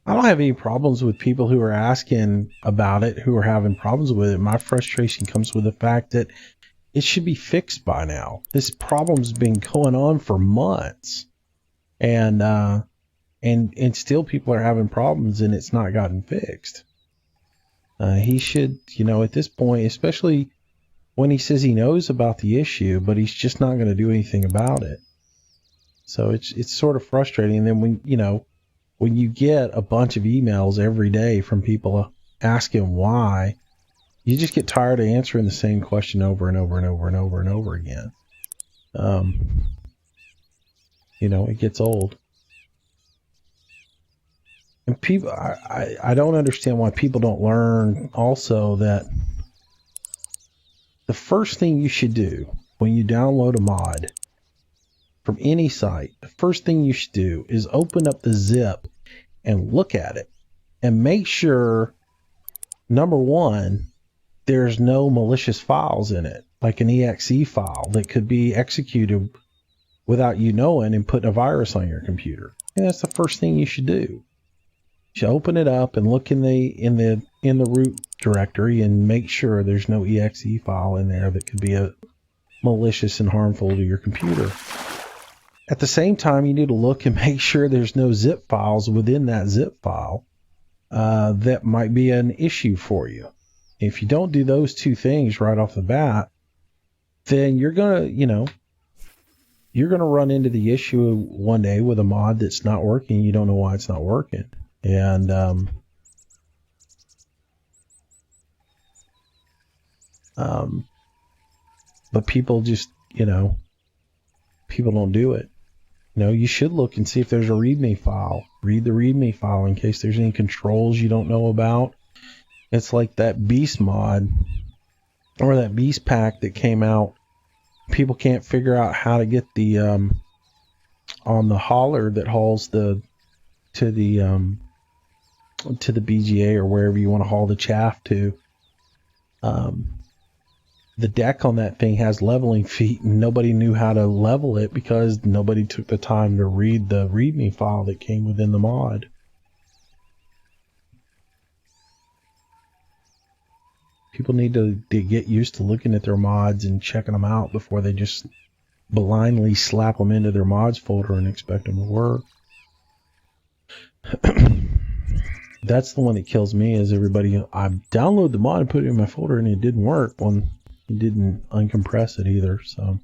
I don't have any problems with people who are asking about it, who are having problems with it. My frustration comes with the fact that it should be fixed by now. This problem's been going on for months, and still people are having problems, and it's not gotten fixed. He should, at this point, especially when he says he knows about the issue, but he's just not going to do anything about it. So it's sort of frustrating. And then when you get a bunch of emails every day from people asking why, you just get tired of answering the same question over and over and over and over and over again. It gets old. And people, I don't understand why people don't learn also that the first thing you should do when you download a mod from any site, the first thing you should do is open up the zip and look at it and make sure, number one, there's no malicious files in it, like an exe file that could be executed without you knowing and putting a virus on your computer. And that's the first thing you should do. You should open it up and look in the root directory and make sure there's no exe file in there that could be malicious and harmful to your computer. At the same time, you need to look and make sure there's no zip files within that zip file that might be an issue for you. If you don't do those two things right off the bat, then you're gonna run into the issue one day with a mod that's not working. You don't know why it's not working, and But people just, people don't do it. You should look and see if there's a README file. Read the README file in case there's any controls you don't know about. It's like that Beast mod or that Beast pack that came out. People can't figure out how to get the on the hauler that hauls to the BGA or wherever you want to haul the chaff to. The deck on that thing has leveling feet, and nobody knew how to level it because nobody took the time to read the README file that came within the mod. People need to get used to looking at their mods and checking them out before they just blindly slap them into their mods folder and expect them to work. That's the one that kills me, is everybody, I download the mod and put it in my folder and it didn't work. It didn't uncompress it either. So,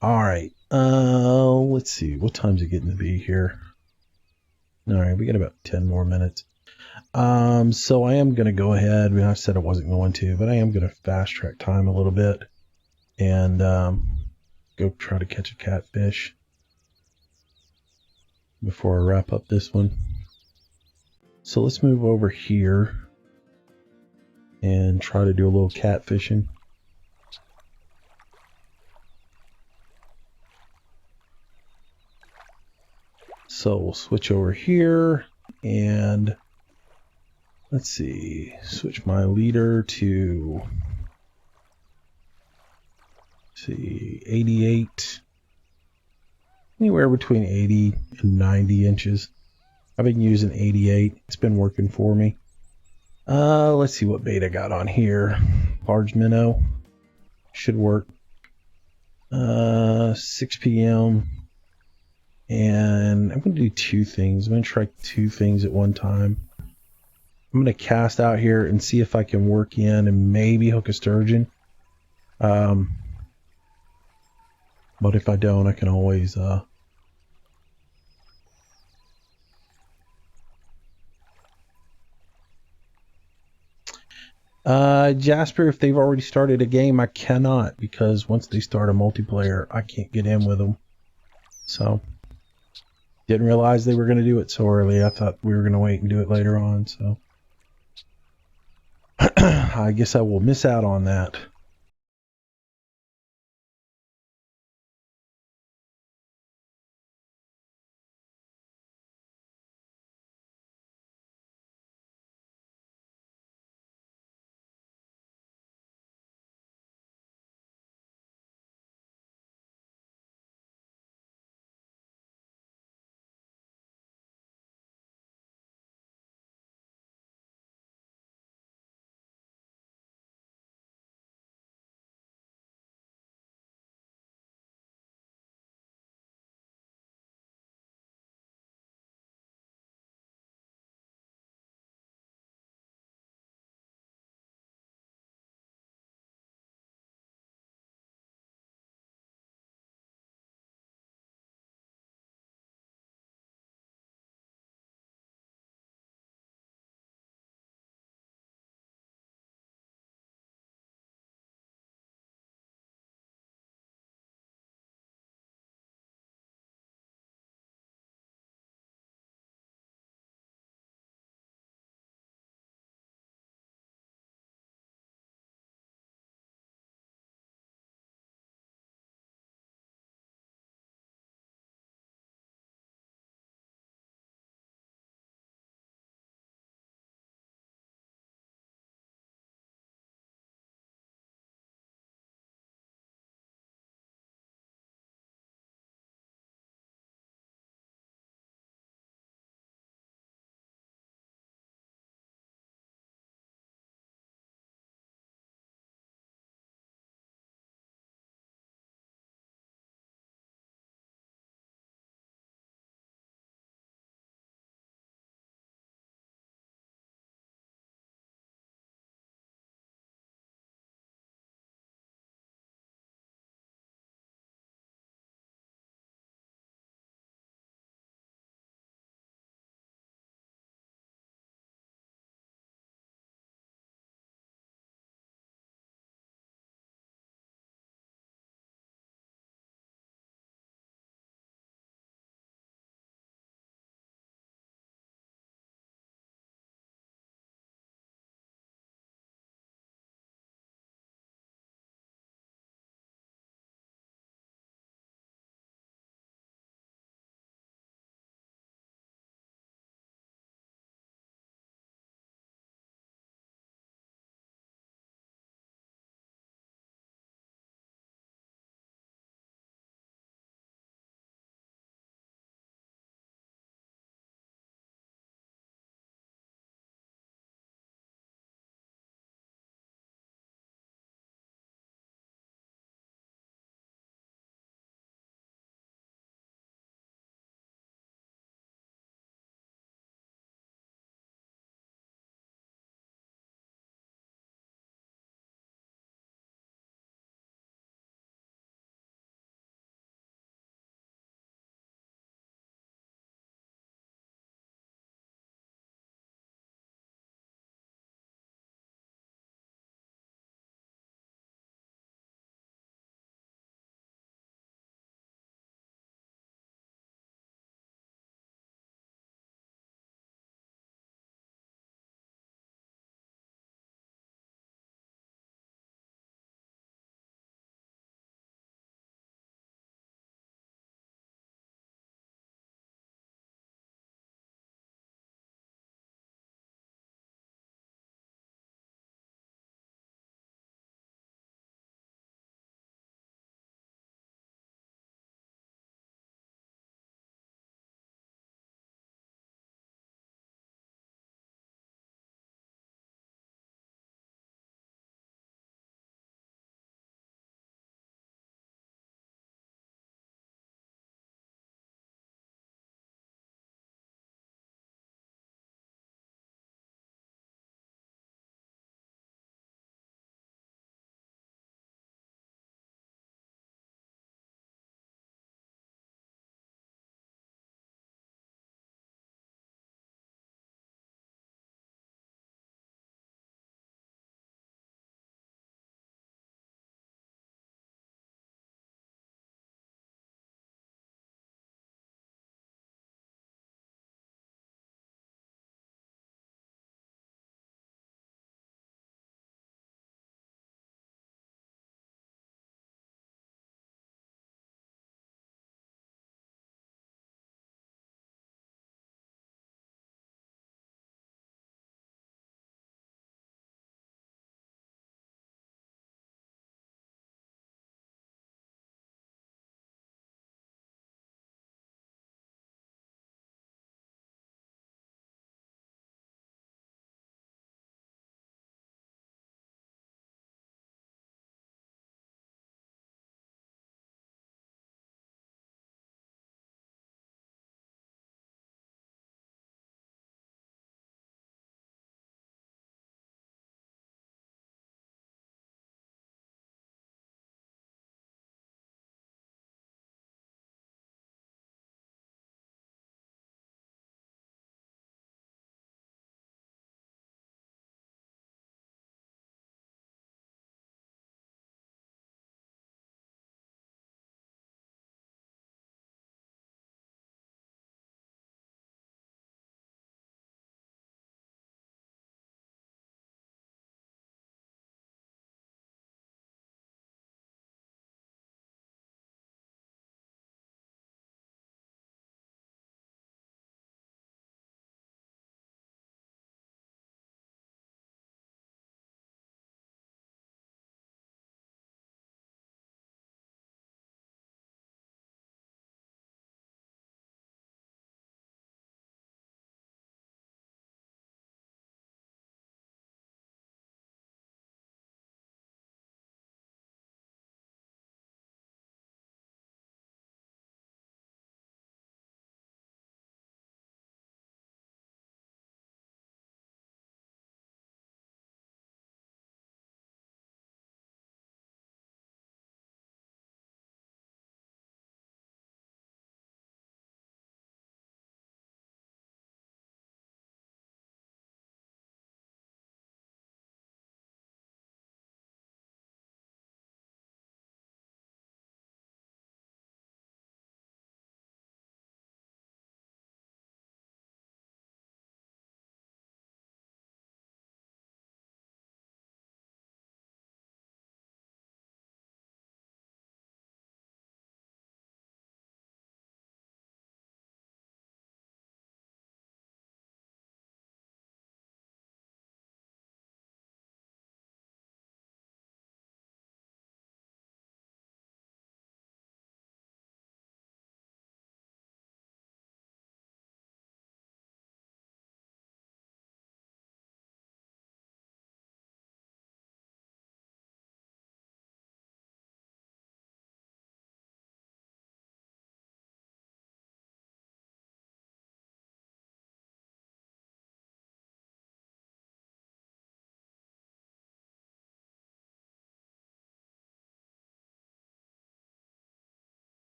all right. Let's see. What time's it getting to be here? All right, we got about 10 more minutes. So I am going to go ahead. I mean, I said I wasn't going to, but I am going to fast track time a little bit and go try to catch a catfish before I wrap up this one. So let's move over here and try to do a little catfishing. So we'll switch over here and let's see, switch my leader to 88, anywhere between 80 and 90 inches. I've been using 88. It's been working for me. Let's see what bait I got on here. Large minnow should work. 6 p.m. and I'm going to do two things. I'm going to try two things at one time. I'm going to cast out here and see if I can work in and maybe hook a sturgeon. But if I don't, I can always Jasper, if they've already started a game, I cannot, because once they start a multiplayer, I can't get in with them. So, didn't realize they were going to do it so early. I thought we were going to wait and do it later on, so I guess I will miss out on that.